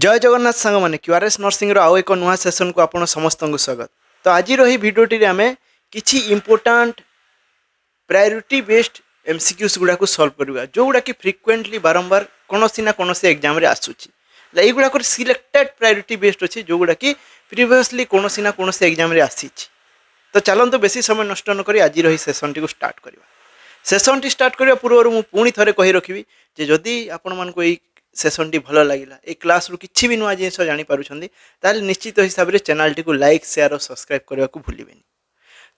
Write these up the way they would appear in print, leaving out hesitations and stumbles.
जय जगन्नाथ सांग मैंने क्यूआरएस नर्सिंग आउ एक नुआ सेसन को आपण समस्त को स्वागत। तो आज भिडियोटी आम कि इम्पोर्टाट प्रायोरीटी बेस्ड एमसीक्यूज गुड़ा सल्व करवा जो गुड़ा कि फ्रिक्वेंटली बारंबार कौन ना कौन एग्जाम आसूची युवा सिलेक्टेड प्रायोरीटी बेस्ड अच्छी जो गुड़ा कि प्रिवियसली कौन ना कौन एग्जाम आसी। तो चलते बेसी समय नष्ट नक आज सेसन टी स्टार्ट करवा। सेसन टी स्टार्ट करने पूर्व मुझे पुणी थे कही रखी जदि आपण मानक सेसन टी भल लगे ये क्लास रू किसी भी नुआ जिन जापे निश्चित हिसाब से चैनल टी को लाइक शेयर और सब्सक्राइब करने को भूलें।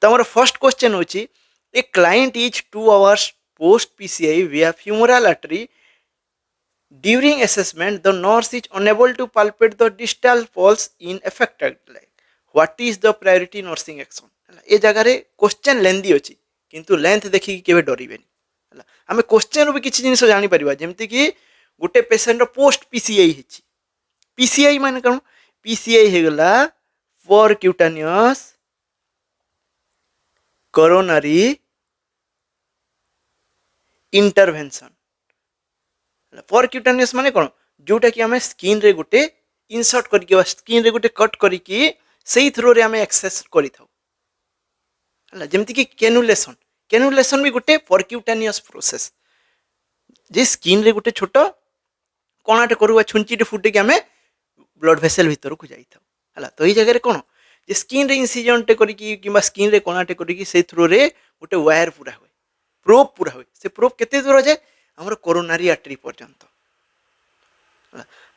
तो हमारा फर्स्ट क्वेश्चन होची a client is 2 hours post PCI via femoral artery during assessment the nurse is unable to palpate the distal pulse in affected leg. What is the priority nursing action? ये जगह रे question लेंदी अच्छी किंतु length देखिए केवे डरबेनी। आम question भी किसी जिन जापर जमती कि गोटे पेसेंट पोस्ट पीसीआई है। पीसीआई मान कौन? पीसीआई होगला परक्यूटानियस कोरोनरी इंटरवेंशन। परक्यूटानियस माने कौन? जोटा कि आम स्किन रे गोटे इनसर्ट करके स्किन रे गोटे कट करके सही थ्रो रे आम एक्सेस करिथाउ। जमती कि कैनुलेशन, कैनुलेशन भी गोटे परक्यूटानियस प्रोसेस जे स्किन रे गोटे छोट कणाटे करुआ छुंचीटे फुटेक आम ब्लड भेसेल भितर को जाइए। तो ये जगह कौन जे स्किन रे इनसिजनटे कि स्किन रे कणाटे करके से थ्रो रे गोटे वायर पूरा हुए, प्रोब पूरा हुए। से प्रोब केते दूर जाए? आमर कोरोनारी आर्टरी पर्यंत।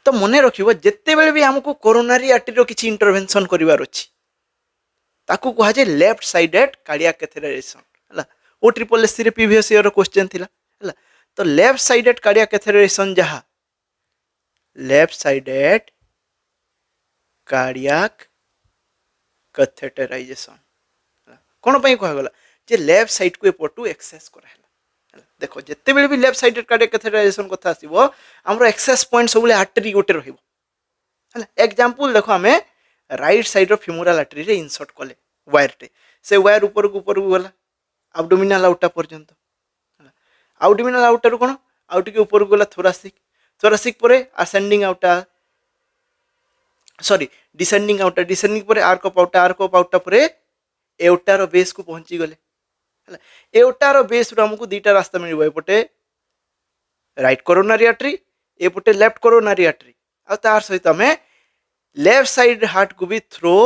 तो मन रखिबो जेते बेले भी हमको कोरोनारी आर्टरी रो किछि इंटरवेंशन करिवार अछि ताकू कहा जाए लेफ्ट साइडेड कार्डियक कैथेटराइजेशन। ओ ट्रिपल एससी रे प्रीवियस ईयर रो क्वेश्चन थिला। तो लेफ्ट साइडेड कार्डियक कैथेटराइजेशन जहा लेफ्ट साइडेड कार्डियक कैथेटराइजेशन कौन पाई कहगला जे लेफ्ट साइड को एपटू एक्सेस कराला। देखो जिते बेले भी लेफ्ट साइडेड कार्डियक कैथेटराइजेशन कथा आसीबो हमरो एक्सेस पॉइंट सबले आर्टरी गोटे रहिबो। हला एग्जांपल देखो हमें राइट साइड रो फ्यूमोरल आर्टरी रे इंसर्ट कले वायर टे से वायर ऊपर को गला एब्डोमिनल आउटा पर्यंत। एब्डोमिनल आउटा रो कोन आउट के ऊपर गला थोरासिक, थोरासिक परे ascending aorta sorry descending aorta, descending परे arch of aorta, arch of aorta परे एओटा रो बेस को पहुंची गले। एओटा रो बेस रो हमको दीटा रास्ता मिलबो एपटे राइट कोरोनरी आर्टरी एपटे लेफ्ट कोरोनरी आर्टरी आ तार सहित हमें लेफ्ट साइड हार्ट को भी थ्रो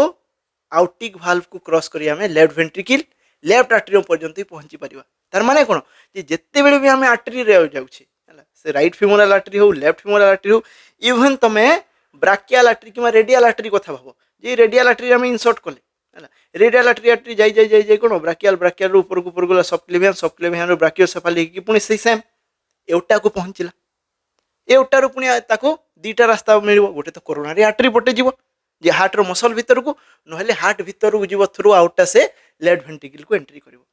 आउटिक वाल्व को क्रॉस करी हमें लेफ्ट वेंट्रिकल लेफ्ट आर्टरी पर्यंत पहुंची परिबा। तार माने कोन जे जत्ते बेले भी हमें आर्टरी रे जाउछे से राइट फ्यूमोरल आर्टरी हो लेफ्ट फ्यूमोरल आर्टरी हो इवन तमे ब्राकियल आर्टरी कि रेडियल आर्टरी कथा भाबो जे रेडियल आर्टरी हमें इंसर्ट कले रेडियल आर्टरी जाई जाई जाई जाई कोन ब्राकियल, ब्राकियल रो ऊपर गला सबक्लेवियन, सबक्लेवियन रो ब्राकियोसेफाली कि पुनी से सेम एउटा को पहुंचला। एउटा रो पुनी ताको दीटा रास्ता मिलबो गोटे तो कोरोनरी आर्टरी पटे जीवो जे हार्ट रो मसल भीतर को नहले हार्ट भीतर को जीवो थ्रू आउटा से लेफ्ट वेंट्रिकल को एंट्री करिवो।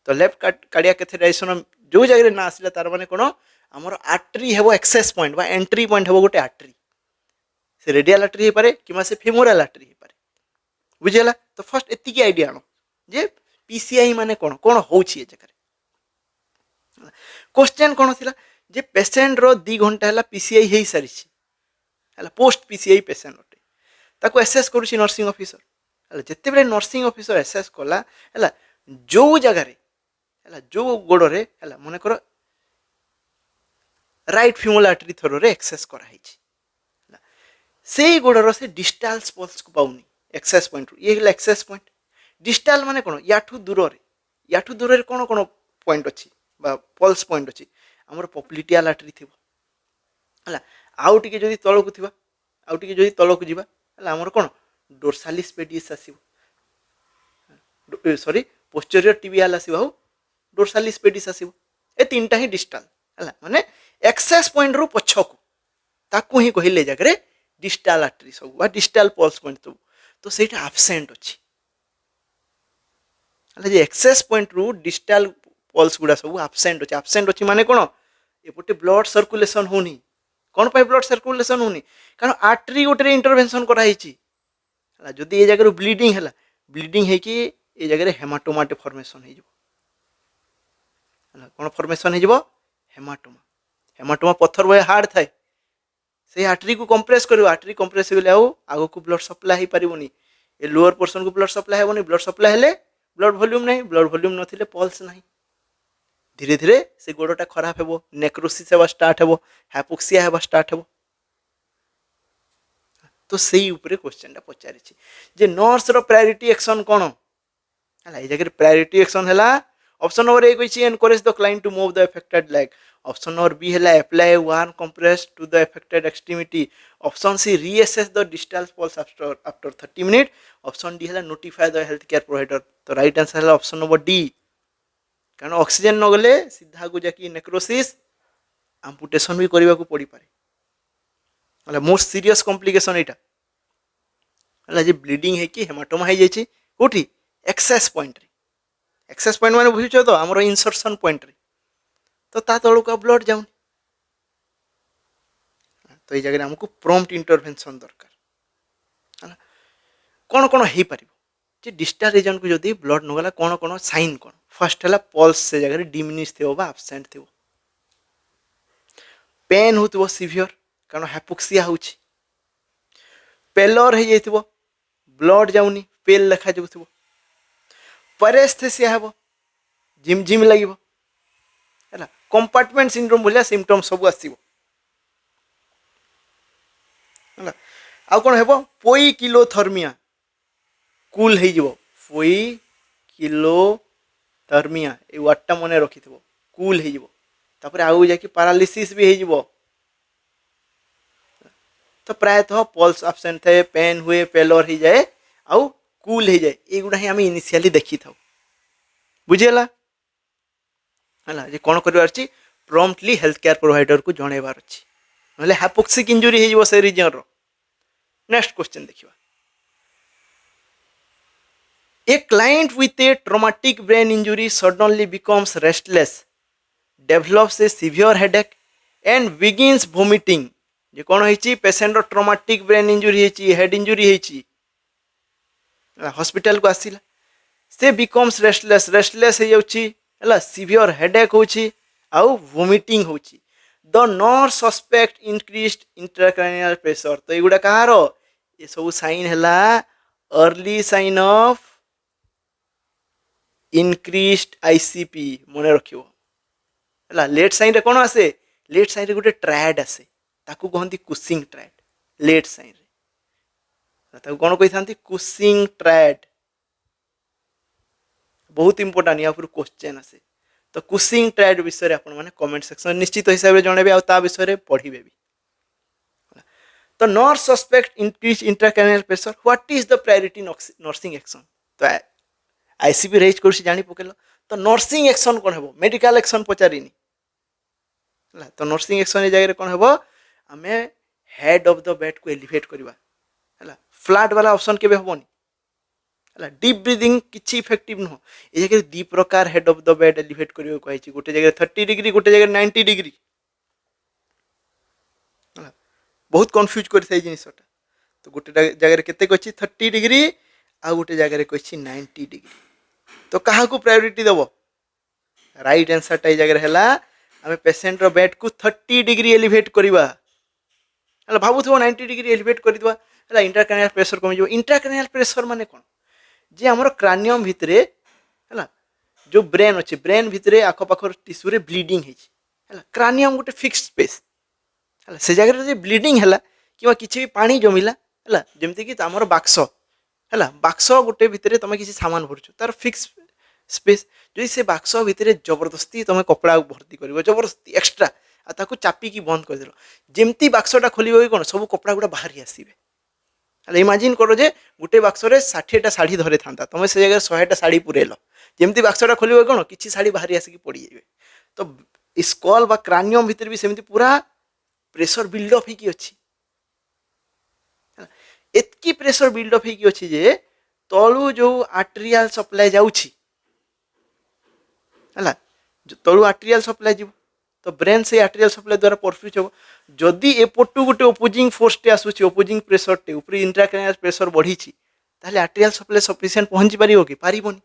तो लेफ्ट कार्डियक कैथेटराइजेशन जो जगह ना आसिला तार माने कोन हमर आर्टरी हेबो एक्सेस पॉइंट बा एंट्री पॉइंट हेबो गोटे आर्टरी से रेडियल आर्टरी हे पारे किमा से फेमोरल आर्टरी हे पारे। बुझेला? तो फर्स्ट एतिकी आइडिया आनो जे पीसीआई माने कोन कोन होउछि ए जगह। क्वेश्चन कोन थिला जे पेशेंट रो 2 घंटा हला पीसीआई हेई सारी छी हला पोस्ट पीसीआई पेशेंट ओटे ताको एसेस करूछि नर्सिंग ऑफिसर। हला जत्ते बेले नर्सिंग ऑफिसर एसेस कला हला जो जगह रे हला जो गोड़ रे हला मने करो राइट फ्यूमोरल आर्टरी थ्रो रे एक्सेस करा हिछि से गोड़ रो से डिस्टल पल्स को पाउनी एक्सेस पॉइंट ये एक्सेस पॉइंट। डिस्टल माने कोन याठू दूर रे कोन कोन पॉइंट अछि बा पल्स पॉइंट अछि हमर पॉप्लिटियल आर्टरी थिबो हला आउ टिके जदी तळको थिबा आउ टिके जदी तळको जिबा हला हमर कोन डोर्सालिस पेडियस आसीबो सॉरी पोस्टीरियर टिबियल आसीबो डोर्सालिस पेडियस आसीबो ए तीनटा ही डिस्टल हला माने एक्सेस पॉइंट रो पछको ताकू ही कहिले जगरे डिस्टल आर्टरी सब बा डिस्टल पल्स पॉइंट सब तो सेटा एब्सेंट अछि। हला जे एक्सेस पॉइंट रू डिस्टल पल्स गुडा सब एब्सेंट अछि। एब्सेंट अछि माने कोन एपटे ब्लड सर्कुलेशन होनी कोन पाई ब्लड सर्कुलेशन होनी कारण आर्टरी गोटे इंटरवेंशन करा हिची हला जदी ए जगह ब्लीडिंग हला ब्लीडिंग हे कि ए जगह हेमाटोमाटे फॉर्मेशन हे जबो हला कोन फॉर्मेशन हे जबो हेमाटोमा। हेमाटोमा पत्थर भय हार्ड थाए से आर्टरी को कंप्रेस करिवो आर्टरी कंप्रेस होले आगो को ब्लड सप्लाई ही पारिबोनी ए लोअर पोर्शन को ब्लड सप्लाई हेबोनी ब्लड सप्लाई हेले ब्लड वॉल्यूम नहीं ब्लड वॉल्यूम नथिले पल्स नहीं धीरे धीरे से गोड़टा खराब हेबो नेक्रोसिस हेबा स्टार्ट हेबो हाइपोक्सिया हेबा स्टार्ट हेबो तो सेही ऊपर क्वेश्चन पचारि जे नर्स रो प्रायोरिटी एक्शन कोन हला ए जगह प्रायोरिटी एक्शन हला ऑप्शन नंबर ए कहिछि encourage the client to move the affected leg option number B हला apply warm compress to the affected extremity option C reassess the distal pulse after 30 minute option D हला notify the health care provider तो right answer हला option number D कारण oxygen न गले सीधा को जाकी नेक्रोसिस एम्पुटेशन भी करबा को पड़ी पारे हला मोस्ट सीरियस कॉम्प्लिकेशन एटा हला जे ब्लीडिंग है कि हेमाटोमा है जायछि कोठी एक्सेस पॉइंट रे एक्सेस पॉइंट माने बुझिछ तो हमरो इंसर्शन पॉइंट रे तो ता तळु का ब्लड जाउन तो ए जगह हमको प्रॉम्प्ट इंटरवेंशन दरकार हला कोन कोन हे परिबो जे डिस्टल रीजन को जदी ब्लड न गला कोन कोन साइन कोन फर्स्ट हला पल्स से जगह डिमिनिश थेबो बा एब्सेंट थेबो पेन होतबो सिवियर कारण हाइपोक्सिया होछि पेलर हे जइतबो ब्लड जाउनी पेल लेखा जाउतबो पैरेस्थेसिया हेबो जिम जिम लागिबो हला कंपार्टमेंट सिंड्रोम बोलिया सिम्पटम सब आसीबो हला आ कोन हेबो पोई किलोथर्मिया कूल हे जिवो पोई किलोथर्मिया ए वाटटा मने रखिथबो कूल हे जिवो तापर आउ जाकी पैरालिसिस भी हे जिवो तो प्रायतः पल्स एब्सेंट थे पेन हुए पेलर हो जाए आउ कूल हो जाए एगुड़ा ही आम इनिशियली देखी था बुझेला है जे कौन कर प्रॉम्प्टली हेल्थ केयर प्रोवाइडर को जनइबार अच्छी ना हाइपोक्सिक इंजुरी हो रीजन रो नेक्स्ट क्वेश्चन देखिए a client with a traumatic brain injury suddenly becomes restless develops a severe headache and begins vomiting जे कौन होइछि पेशेंट ट्रॉमेटिक ब्रेन इंजुरी होइछि हेड इंजुरी होइछि हॉस्पिटल को आसिला से बिकम्स रेस्टलेस रेस्टलेस हो जाउछि हला सीवियर हेडेक होछि आउ वोमिटिंग होछि the nurse suspect increased intracranial pressure तो एगुडा कहारो ये सब साइन हला early sign of increased ICP मने रखियो हला लेट साइन रे कोन आसे लेट साइन रे गुटे ट्रायड आसे ताकू कहती कुसिंग ट्रायड लेट साइन रे ताकू कौन कही था कुसिंग ट्रायड बहुत इंपोर्टेंट या क्वेश्चन आसे तो कुसिंग ट्रायड विषय आपण माने कमेंट सेक्शन निश्चित हिसाब से जनइबे आ विषय पढ़िबे भी तो nurse suspect increase intracranial pressure what is the priority nursing action तो आईसीपी रेज करसी जानि पकेलो तो नर्सिंग एक्शन कोन हेबो मेडिकल एक्शन पचारिनी तो नर्सिंग एक्शन जगह कौन हेबो आमे हेड ऑफ द बेड को एलिवेट करवा है फ्लैट वाला ऑप्शन के हेबनी है डीप ब्रीदिंग किसी इफेक्टिव नुह ये जगह दी प्रकार head of the bed elevate करियो कहि गोटे जगह 30 डिग्री गोटे जगह 90 डिग्री बहुत कंफ्यूज कर सै जिनिसटा तो गोटे जगह केते कछि 30 डिग्री आ गोटे जगह कछि 90 डिग्री तो कहा को प्रायोरिटी देबो राइट आंसर टा जगह हैला आमे पेशेंट रो बेड को 30 डिग्री एलिवेट करवा है भावुथ 90 डिग्री एलिवेट करदे है इंट्राक्रैनियल प्रेशर कमी जो इंट्राक्रैनियल प्रेशर माने कौन जे आमर क्रानियम भितर है जो ब्रेन अच्छे ब्रेन भितर आखपाखर टिश्यू रे ब्लीडिंग है क्रानियम गोटे फिक्स स्पेस है से जगह जो ब्लीडिंग है कि किसी भी पानी जमिला है जमती कि आमर बाक्स है बाक्स गोटे भितर तुम किसी सामान भरुच तार फिक्स स्पेस जो से बाक्स भितर जबरदस्ती तुम कपड़ा भर्ती कर जबरदस्ती एक्सट्रा ताको चापिकी बंद करदेल जमती बाक्सटा खोल कौन सब कपड़ा गुड़ा बाहरी आसवे इमाजिन करो जे गोटे बाक्स 60टा शाढ़ी धरे था तुम से जगह 100टा शाढ़ी पुरेल जमती बाक्सटा खोल कौन किसी शाढ़ी बाहरी आसिक पड़ जाए तो स्कल बा क्रानियम भितर भी सेमती पूरा प्रेशर बिल्डअप होगी अच्छी एतकी प्रेशर बिल्डअप होगी अच्छी जे तलू जो आर्टेरियल सप्लाई जाउछि है तलू आर्टेरियल सप्लाई जीव तो ब्रेन से आर्टेरियल सप्लाई द्वारा परफ्यूज हो जदि एपटू गोटे ओपोजिंग फोर्स टे आसुछि ओपोजिंग प्रेशर टे ऊपर इंट्राक्रैनियल प्रेशर बढ़ी ताहले आर्टेरियल सप्लाई सफिशिएंट पहुंची पारिबो कि पारिबोनी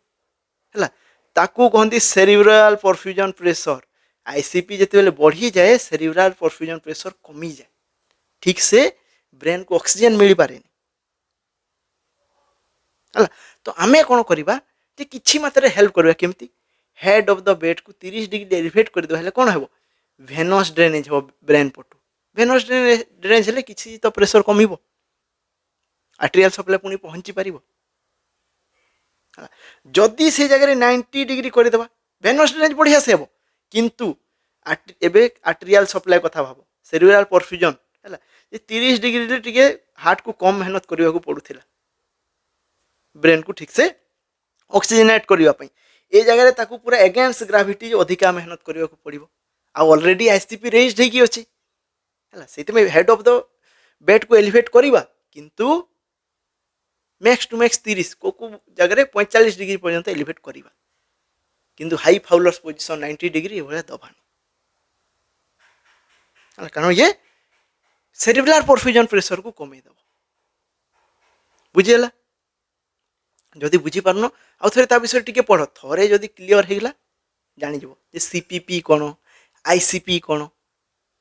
है ताकू कहती सेरिब्रल परफ्यूजन प्रेशर आईसीपी जिते बढ़ी जाए सेरिब्रल परफ्यूजन प्रेशर कमी जाए ठीक से ब्रेन को ऑक्सीजन मिल पारे है। तो आमे कौन करवा जे किछि मात्रा हेल्प करवा केमती हेड ऑफ द बेड को 30 डिग्री एलिवेट कर दो कौन हे वेनस ड्रेनेज हो ब्रेन पटू वेनस ड्रेनेज हेले किछि तो प्रेशर कमिबो आर्टेरियल सप्लाई पुणी पहुँची पार जदि से जगह 90 डिग्री करदेवा वेनस ड्रेनेज बढ़िया से हे किंतु एबे आर्टेरियल सप्लाई कथा भाव सेरिब्रल परफ्यूजन है 30 डिग्री टिके हार्ट को कम मेहनत करने को पड़ूला ब्रेन को ठीक से ऑक्सीजनेट करने ये जगह ताकू पूरा एगेंस्ट ग्राविटी अधिका मेहनत करने को पड़ो ऑलरेडी आईसीपी रेज्ड होगी अच्छी है हेड ऑफ द बेड को एलिवेट करवा किंतु मैक्स टू मैक्स 30 को जगह 45 डिग्री पर्यंत एलिवेट करवा किंतु हाई फाउलर्स पोजिशन 90 डिग्री ये दबानी कारण ये सेरिब्रल परफ्यूजन प्रेशर को कमे दब बुझीगला जदि बुझी पारन आउ थे विषय टी पढ़ थे जदि क्लीयर होगा जानी जे सीपीपी कौन आईसीपी कौन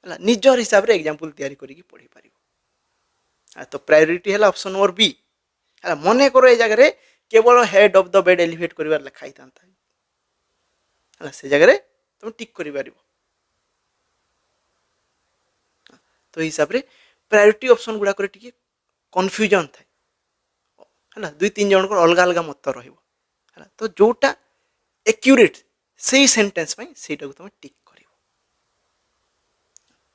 है निजर हिसाब से एग्जांपल तैयारी करके पढ़ी पार तो प्रायोरिटी है ऑप्शन नंबर बी है मन कर जगह केवल head of the bed elevate कर लिखाई था से जगह तुम टिक कर तो हिसाब से प्रायोरिटी ऑप्शन गुड़ाक कन्फ्यूजन थाए है दुई तीन जन को अलग अलग मत रहा तो जोटा एक्यूरेट से ही सेंटेंस से तुम टिक कर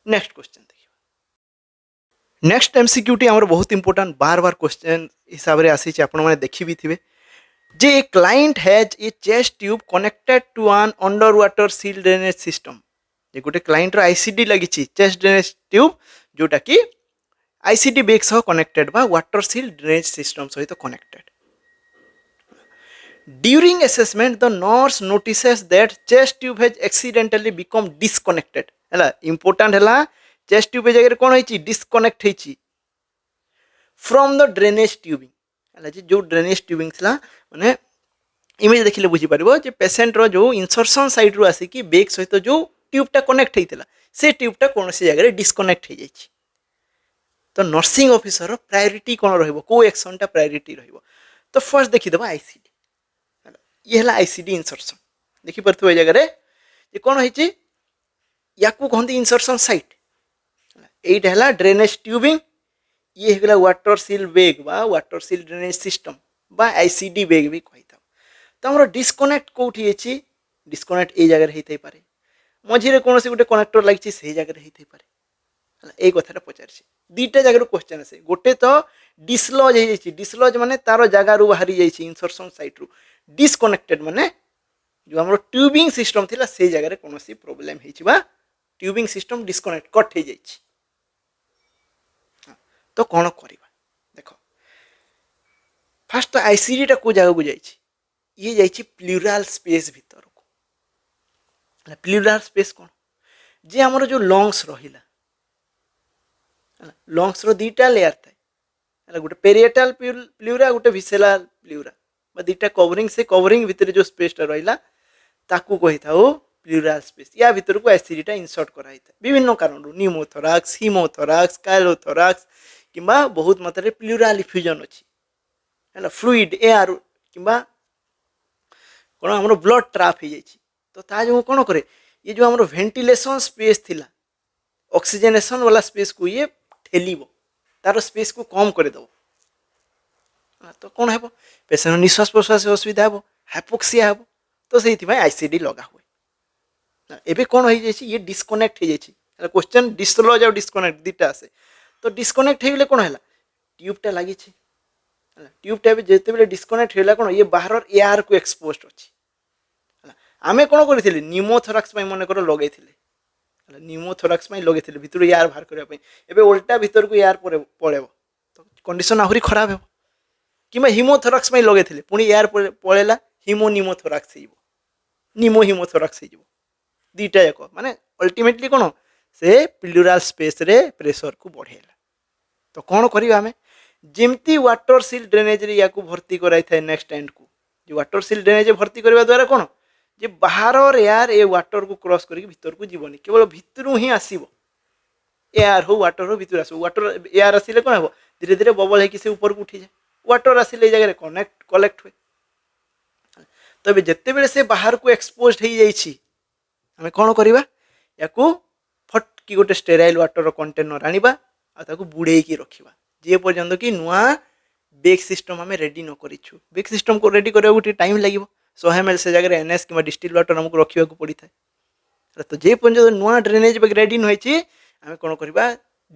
नेक्स्ट क्वेश्चन देखिए नेक्स्ट एमसीक्यूटी आमर बहुत इंपोर्टेंट बार बार क्वेश्चन हिसाब से आसी आपने देखी भी थे जे a client has a chest tube connected to an under water seal drainage system जे गोटे क्लाइंट आईसीडी लगी चेस्ट ड्रेनेज ट्यूब जोटा कि आईसीडी बेग सह कनेक्टेड बा वाटर सील ड्रेनेज सिस्टम सहित connected during assessment the nurse notices that chest tube has accidentally become disconnected है important है चेस्ट ट्यूब जगह कौन होती डिस्कनेक्ट होती फ्रॉम द ड्रेनेज ट्यूबिंग है जो ड्रेनेज ट्यूबिंग थी माने इमेज देखिले बुझीपार जे पेसेंटर जो इनसर्सन साइड रू आसिक बेग सहित जो ट्यूबटा कनेक्ट होता से ट्यूबटा कौन सी जगह डिस्कनेक्ट हो जाए तो नर्सिंग ऑफिसर प्रायोरिटी कौन रो एक्शनटा प्रायोरिटी तो फर्स्ट देखीदेव आईसीडी ये है आईसीडी इनसर्सन देखिपे ये जगह ये कौन होती या कहते इनसर्सन साइट यहीटा है ड्रेनेज ट्यूबिंग ये होगा वाटर सील बेग बा वाटर सील ड्रेनेज सिस्टम बा आईसीडी बेग भी कही था तो आम डिस्कनेक्ट कौटी अच्छी डिस्कनेक्ट ये जगह होता पारे मझे कौन से गोटे कनेक्टर लगी से जगह होता पारे ये कथा पचार दीटा जगह क्वेश्चन आसे गोटे तो डिसलज हो डिसलज माने तार जगार बाहरी जाइए इनसर्सन साइट रू डिस्कनेक्टेड माने जो आम ट्यूबिंग सिस्टम थी से जगह कौन सी प्रोब्लेम हो ट्यूबिंग सिस्टम डिस्कनेक्ट कट हो जाए तो कौन कर देख फास्ट तो आईसीडीटा को जगह को जाइए ये जाइए प्लूराल स्पेस भीतर को प्लूराल स्पेस कौन जे आमर जो लंग्स रहा लंग्स रो दीटा लेयर थाए गोटे पेरिएटल प्लूरा गोटे विसेराल प्लूरा दीटा कवरिंग से कवरिंग भितर जो स्पेसटा रहा ताकू कही था प्लूराल स्पेस या भीतर को एसिडीटा इंसर्ट कराई था विभिन्न कारण निमोथोराक्स हिमोथोराक्स काइलोथोराक्स किंबा बहुत मात्रा प्लूराल इफ्यूजन अच्छी है फ्लूइड एयर किंबा कौन आम ब्लड ट्राप हो जाए तो ता जो कौन करे ये जो आम वेंटिलेशन स्पेस थिला ऑक्सीजनेशन वाला स्पेस को ये ठेलिब तार स्पेस को कम करदेव तो कौन है पेसेंट निश्वास प्रश्वास असुविधा हे हाइपोक्सिया हे तो से आईसीडी लगा हुए एबे कौन हो जाए ये डिस्कनेक्ट हो जाए क्वेश्चन डिसलज और डिस्कनेक्ट दीटा आसे तो डिस्कनेक्ट हो गले कौन है ट्यूबटा लगी ट्यूबटा जिते डिस्कनेक्ट होगा कौन ये बाहर एयर को एक्सपोज अच्छी आमे कौन कर निमोथोराक्स मन कर लगे निमोथोराक्स लगे भितर एयर बाहर करने उल्टा भितर को एयर पड़ेब तो कंडीशन आहरी खराब हो कि हिमोथोराक्स लगे पुणी एयर पड़ेगा हिमोनिमोथोराक्स निमो हिमोथोराक्स दीटा जाक माने अल्टीमेटली कौन से प्लूराल स्पेस रे प्रेशर को बढ़ेला तो कौन करिया आमे जेमती वाटर सील ड्रेनेज रे या को भर्ती कराई थाए नेक्स्ट एंड को जो वाटर सील ड्रेनेज भर्ती करबा द्वारा कौन जे बाहर एयर ए वाटर को क्रॉस करके भीतर को जीवनी केवल भितर ही आसीबो एयर हो वाटर हो भितर आस वाटर एयर आसिले कौन हम धीरे धीरे बबल होकर से ऊपर को उठी जाए वाटर आसिले जगह कनेक्ट कलेक्ट हुए तो जिते बड़े से बाहर को एक्सपोज हो जाइए आम कौन करवा या फटकी गोटे स्टेराइल वाटर कंटेनर आनिबा आताको बुड़े की रखिबा जे पर्यंत कि नुआ बेग सिस्टम आम रेडी न करिछु बेग सिस्टम को रेडी करबा गोटे टाइम लागिबो 100 ml से जगह एनएस कि डिस्टिल वाटर हमको रखा पड़ी था तो जे पर्यंत नुआ ड्रेनेज बेग रेडी न होइछि आम कौन करवा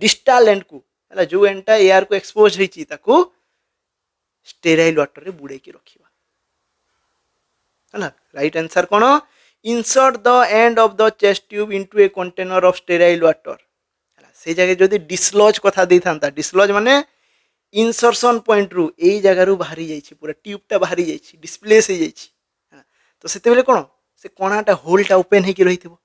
डिस्टाल एंड को हला जो एंडटा एयर को एक्सपोज होइछि ताको स्टेराइल वाटर रे बुड़े की रखिबा हला राइट आंसर कौन insert the end of the chest tube into a container of sterile water से जगह जदि डिसलॉज कथा दे था डिसलॉज माने इनसर्शन पॉइंट रु एई जगह रु बाहरी जाइछि पूरा ट्यूबटा बाहरी जाइछि डिस्प्लेस हो जाइछि तो सेते बेले कोन से कोणाटा होलटा ओपन हेकि रहिथिबो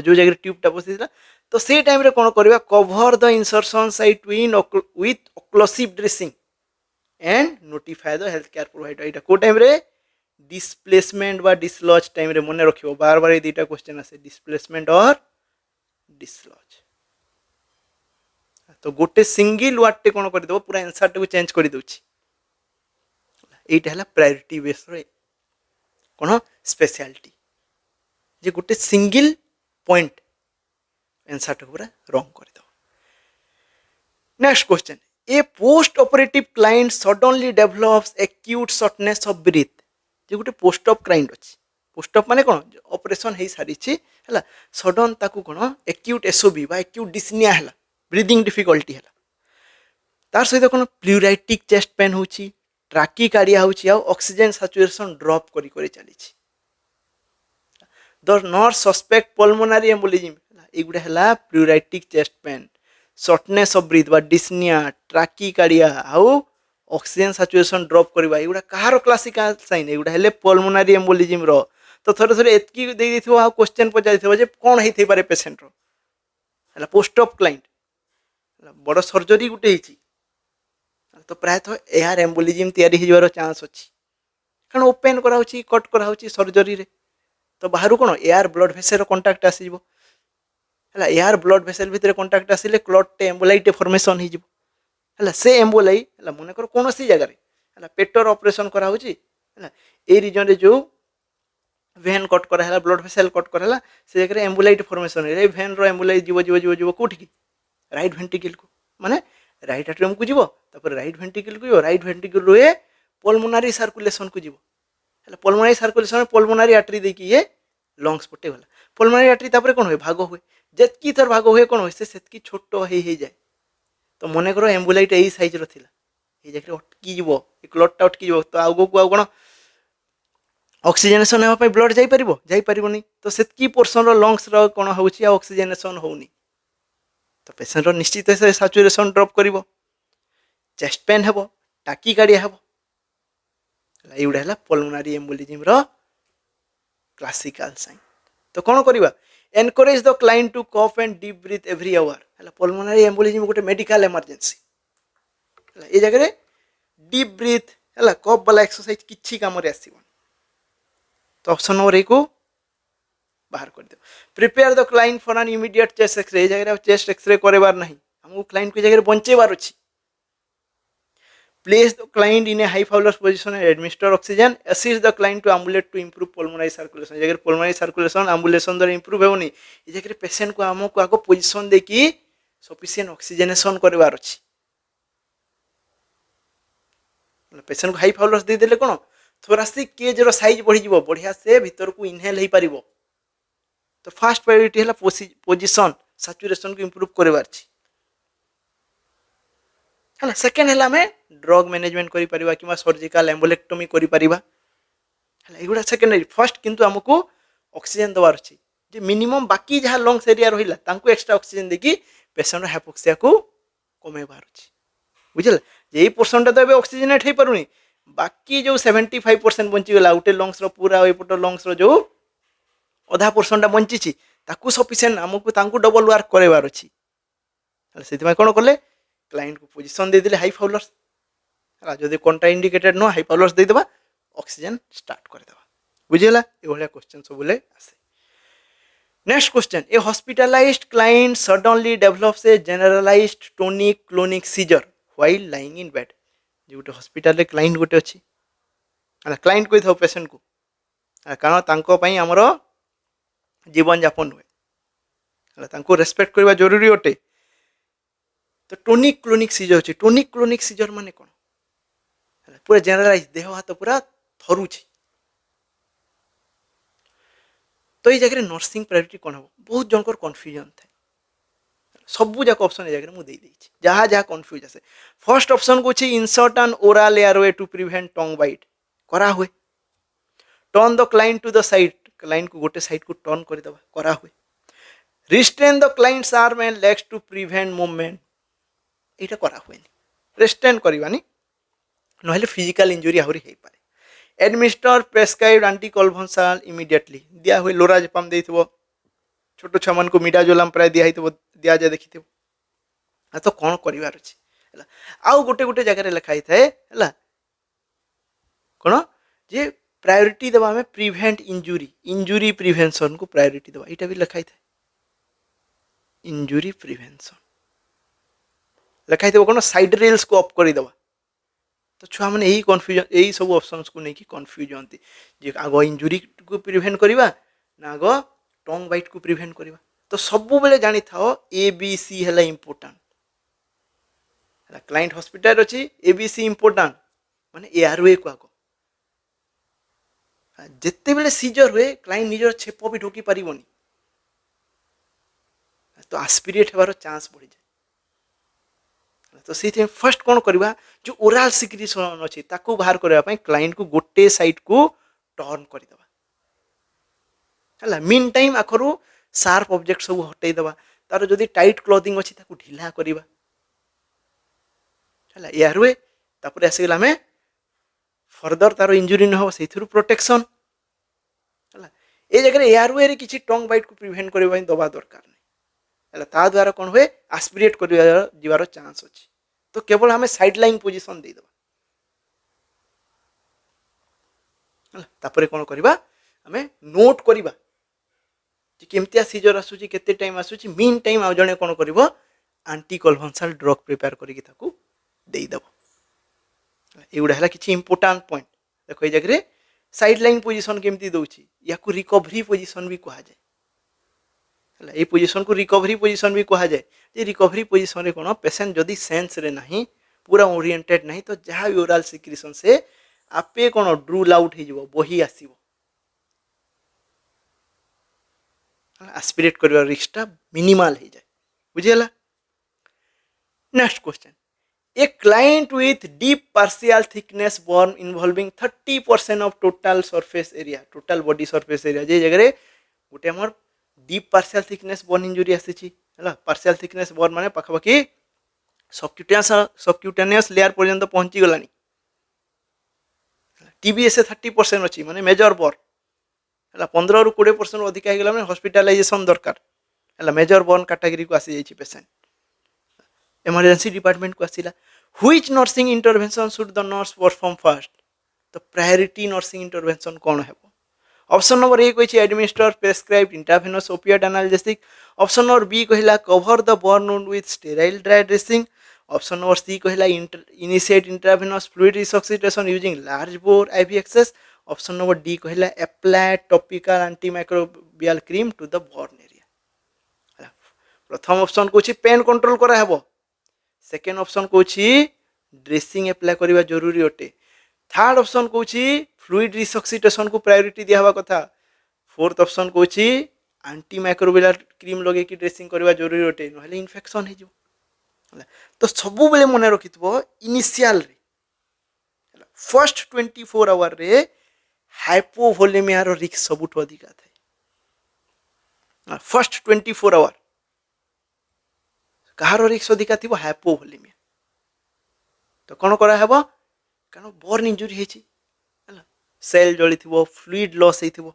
जो जगह ट्यूबटा बसिथिला तो से टाइम रे कोन करबा cover the insertion site with occlusive dressing and notify the health care provider एटा को टाइम रे डिस्प्लेसमेंट बा डिसलॉज टाइम रे मन रखिबो बार बार ए दुटा क्वेश्चन आसे डिस्प्लेसमेंट और डिसलॉज तो गोटे सिंगल वर्ड टे कोन कर देबो पूरा आंसर टे को चेंज कर दोछि एटा हला प्रायोरिटी बेस रे कोन स्पेशलिटी जे गोटे सिंगल पॉइंट आंसर टे पूरा रॉन्ग कर दो next question a post operative client suddenly develops acute shortness of breath जे गोटे पोस्ट ऑफ क्लाइंट अछि पोस्ट ऑफ माने कोन ऑपरेशन हे सारी छि हला सडन ताकू कोन एक्यूट एसओबी बा एक्यूट डिस्निया हला ब्रीदिंग डिफिकल्टी हला तार सहित कोन प्लूराइटिक चेस्ट पेन होछि ट्राकी कार्डिया होछि आ ऑक्सीजन सैचुरेशन ड्रॉप करी करी चली छि the not suspect pulmonary embolism एगुडा हला pleuritic chest pain shortness of breath बा डिस्निया ट्राकी कार्डिया आउ ऑक्सीजन सैचुरेशन ड्रॉप करबा एगुडा कहार क्लासिकल साइन एगुडा हेले पल्मोनरी एम्बोलिज्म रो तो थोड़े थोड़े एतकी दे दिथिबो आ क्वेश्चन पचाइथिबो जे कोन हेथि पारे पेशेंट रो हला पोस्ट ऑफ क्लाइंट बड़ सर्जरी गुटे ही तो प्रायतः एयर एम्बोलिज्म तैयारी हो चांस अच्छी कारण ओपन कराऊँ कट कराऊँ सर्जरी रे तो बाहर कौन एयर ब्लड भेसेल कंटाक्ट आसीज है एयर ब्लड भेसेल भितर कंटाक्ट आसिले क्लॉट एम्बोलाइट फॉर्मेशन हो से एम्बोलाई मन कर कौन जगह पेटर ऑपरेशन कराऊँ ए रीजन रे जो भेन कट करा ब्लड भेसेल कट करा से जगह एम्बोलाइट फॉर्मेशन है भेन रो एम्बोलाइट जीव जीव जीव जीव कौटी राइट वेंट्रिकल को माने राइट एट्रियम को जीवो तापर राइट वेंट्रिकल को राइट वेंट्रिकल रो पल्मोनरी सर्कुलेशन को जीवो है पल्मोनरी सर्कुलेशन पल्मोनरी आर्टरी देखिए ये लंग्स पटे गला पल्मोनरी आर्टरी तापर कोन होय भाग होय जेतकी थर भाग होय कोन होय से सेतकी छोट हे जाए तो मने करो एम्बोलाइट एई साइज रो थिला ए जकरे अटकी जीवो ए क्लॉटटा अटकी जीवो तो आगो को आ कोन ऑक्सीजनेशन हेबा पय ब्लड जाई परिबो नहीं तो सेतकी पोर्शन रो लंग्स रो कोन होउची ऑक्सीजनेशन होउनी तो पेशेंट निश्चित से सैचुरेशन ड्रॉप करिवो चेस्ट पेन हेबो टाकी कार्डिया हेबो एउडा हला पल्मोनरी एम्बोलिज्म रो क्लासिकल साइन तो कौन करवा encourage the client to cough and deep breath every hour है पल्मोनरी एम्बोलिज्म गोटे मेडिकल इमरजेंसी ये जगह डीप ब्रीथ है कफ वाला एक्सरसाइज किछि काम रे आसीबो तो ऑप्शन नंबर ए को बाहर कर दो prepare the client for an immediate chest x-ray जगह चेस्ट एक्सरे करबार नहीं हमको क्लाइंट को जगह बंचेबार अछि place the client in a high Fowler's position and administer oxygen assist the client to ambulate to improve pulmonary circulation जगह pulmonary circulation ambulation द्वारा इंप्रूव होनी ये जगह पेशेंट को हमको आगो पोजीशन देकी सफिशिएंट ऑक्सीजनेशन करबार अछि पेशेंट को हाई फाउलस दे देले कोन थोरासिक केज रो साइज बढ़ी जीवो बढ़िया से भीतर को इनहेल हे परिबो तो फास्ट प्रायोरिटी है पोजिशन सैचुरेशन को इंप्रूव करबार है सेकेंड है आम ड्रग मैनेजमेंट करिपरिबा कि सर्जिकल एम्बोलेक्टोमी करिपरिबा है एगुड़ा सेकेंडरी फर्स्ट किंतु हमको ऑक्सीजन दबार अछि जे मिनिमम बाकी जहाँ लंग्स एरिया रहिला तांको एक्स्ट्रा ऑक्सीजन देकी पेशेंट हाइपोक्सिया को कमेबार अछि बुझल जे पोर्शन तो एबे ऑक्सीजनेट हे परुनी बाकी जो 75% बंची गला उटे लंग्स रो पूरा एपट लंग्स रो जो अधा पोर्शनटा बंची ताकू सफिशिएंट आमको तांकू डबल वर्क करबार अछि से कौन कले क्लाइंट को पोजीशन दे दिले हाई फाउलर्स है जदि कंट्रा इंडिकेटेड नो हाई फाउलर्स दे देबा ऑक्सीजन स्टार्ट कर देबा बुझिला ए भलिया क्वेश्चन सब बोले आसे next question, a hospitalized client suddenly develops a generalized tonic clonic seizure while lying in bed. जो गोटे हॉस्पिटल रे क्लाइंट गोटे अच्छी क्लाइंट कही था पेशेंट को, कारण तांको पई हमर जीवन यापन हुए, तांको रेस्पेक्ट करवा जरूरी अटे। तो टोनिक क्लोनिक सीजर अच्छी, टोनिक क्लोनिक सीजर माने कौन, पूरा जनरलाइज देह हाथ पूरा थरुची। तो ये जगह नर्सिंग प्रायोरिटी कौन हम, बहुत जनकर कन्फ्यूजन थाए, सबू जाक ऑप्शन जगह मुझे जहाँ जहाँ कन्फ्यूज आसे। फर्स्ट ऑप्शन को insert an oral airway to prevent tongue bite करा हुए। Turn the client to the side, client को गोटे साइड को टर्न कर दबा करा हुए। Restrain the client's arm and legs to prevent movement, यहाँ करा हुए। रेस्ट्रेन करवानी ना फिजिकल इंजुरी आहरी हो पाए। एडमिनिस्टर प्रेस्क्राइब्ड एंटीकन्वल्सेंट इमिडिएटली दिया हुए। लोराजेपाम देइथिबो, छोट छुआ मान को मिडाजोलाम प्राय दिया दिया जाए देखी तो कौन करार अच्छे। आउ गोटे गोटे जगह लिखाई थाए कौन जे प्रायोरिटी देवा आम प्रिवेंट इंजुरी, इंजुरी प्रिवेंशन को प्रायोरिटी देवा, यहाँ भी लिखाई थाए इंजुरी प्रिवेंशन लिखाई थे कौन साइड रेल्स को अफ करदेवा। तो छुआ मैंने यही कन्फ्यूजन, यही सब ऑप्शंस को लेकिन कन्फ्यूज होती जे आग इंजुरी को प्रिवेंट करवा ना आग टंग बाइट को प्रिवेंट करवा। तो सबु बेले जानी था ए बी सी है इंपोर्टाट। क्लाइंट हॉस्पिटल अच्छी ए बी सी इंपोर्टाट माने एयरवे को आग जिते बेले सीजर हुए क्लाइंट निजर छेप भी ढोकी पारिबनी, तो आस्पिरेट होवार चांस बढ़ी जाए। तो से फर्स्ट कौन करवा जो ओराल सिक्रीशन अच्छी ताकू बाहर करने क्लाइंट को गोटे साइड को टर्न करदेवा है। मीन टाइम आखर शार्प ऑब्जेक्ट सब हटेदेवा, तार जदि टाइट क्लोथिंग अच्छी ताकू ढिला करवा है। एयरवे तापर आसगला आम फर्दर तार इंजुरी न हो से प्रोटेक्शन है। ये जगह एयरवे रे किसी टंग बाइट को प्रिवेंट करने दबा दरकार नहीं है। द्वारा कौन हुए आस्पिरेट कर चांस अच्छी। तो केवल हमें साइड लाइन पोजिशन देदेवा। तापर कौन करवा आम नोट करवा केमतिया सीजर आसूची केते टाइम आसूची। मीन टाइम आउ जने कौन कर एंटीकन्वल्सेंट ड्रग प्रिपेयर करके देदेव। एगुड़ा है किसी इंपोर्टाट पॉइंट। देखो ये जगह साइड लाइन पोजिशन केमती दौची, या रिकवरी पोजिशन भी कह जाए। ये पोजिशन को रिकवरी पोजिशन भी कह जाए। ये रिकवरी पोजिशन कौन पेशेंट जदि सेंस रे नहीं पूरा ओरिएंटेड नहीं तो जहाँ भी ओराल सिक्रीशन से आपे कौन ड्रूल आउट हो बही आसो, आस्पिरेट कर रिस्कटा मिनिमाल हो जाए। बुझीगला। Next question, a client with deep partial thickness burn involving 30% of total surface area, total body surface area. जे जगह गोटे आम deep partial thickness burn injury आसी पार्शियल थिकनेस बर्न माने पाखापाखि सबक्यूटेनियस लेयर पर्यंत पहुंची गलानी। टीबीएस 30% अच्छी माने मेजर बर्न है। 15 ରୁ 20% अधिक हो गला हॉस्पिटलाइजेशन दरकार है। मेजर बर्न कैटेगरी को आसी जाइए पेशेंट, इमरजेंसी डिपार्टमेंट को आसला। Which nursing intervention should the nurse perform first. तो प्रायोरिटी नर्सिंग इंटरवेंशन कौन है। ऑप्शन नंबर ए कही administer prescribed intravenous opiate analgesic. Option number B कहला cover the burn wound with sterile dry dressing. Option number C कहला initiate intravenous fluid resuscitation using large bore IV access. Option number D कहला apply topical antimicrobial cream to the burn area. प्रथम option को pain control करा हेबो। Second option को dressing apply करवा जरूरी अटे। थर्ड ऑप्शन को फ्लूइड रिसक्सिटेशन को प्रायोरिटी दिया कथा। फोर्थ ऑप्शन को एंटीमाइक्रोबियल क्रीम लगे कि ड्रेसिंग करवा जरूरी अटे, ना इन्फेक्शन हो। तो सब बेले मन रखि इनिशियल फर्स्ट 24 आवर रे हाइपोवोलेमिया रिस्क सबुठ अधिका थाए। फर्स्ट 24 आवर कहार रिस्क अधिका थी हाइपोवोलेमिया। तो कौन करा कारण बर्न इंजुरी है, सेल जली थी फ्लूइड लॉस हो,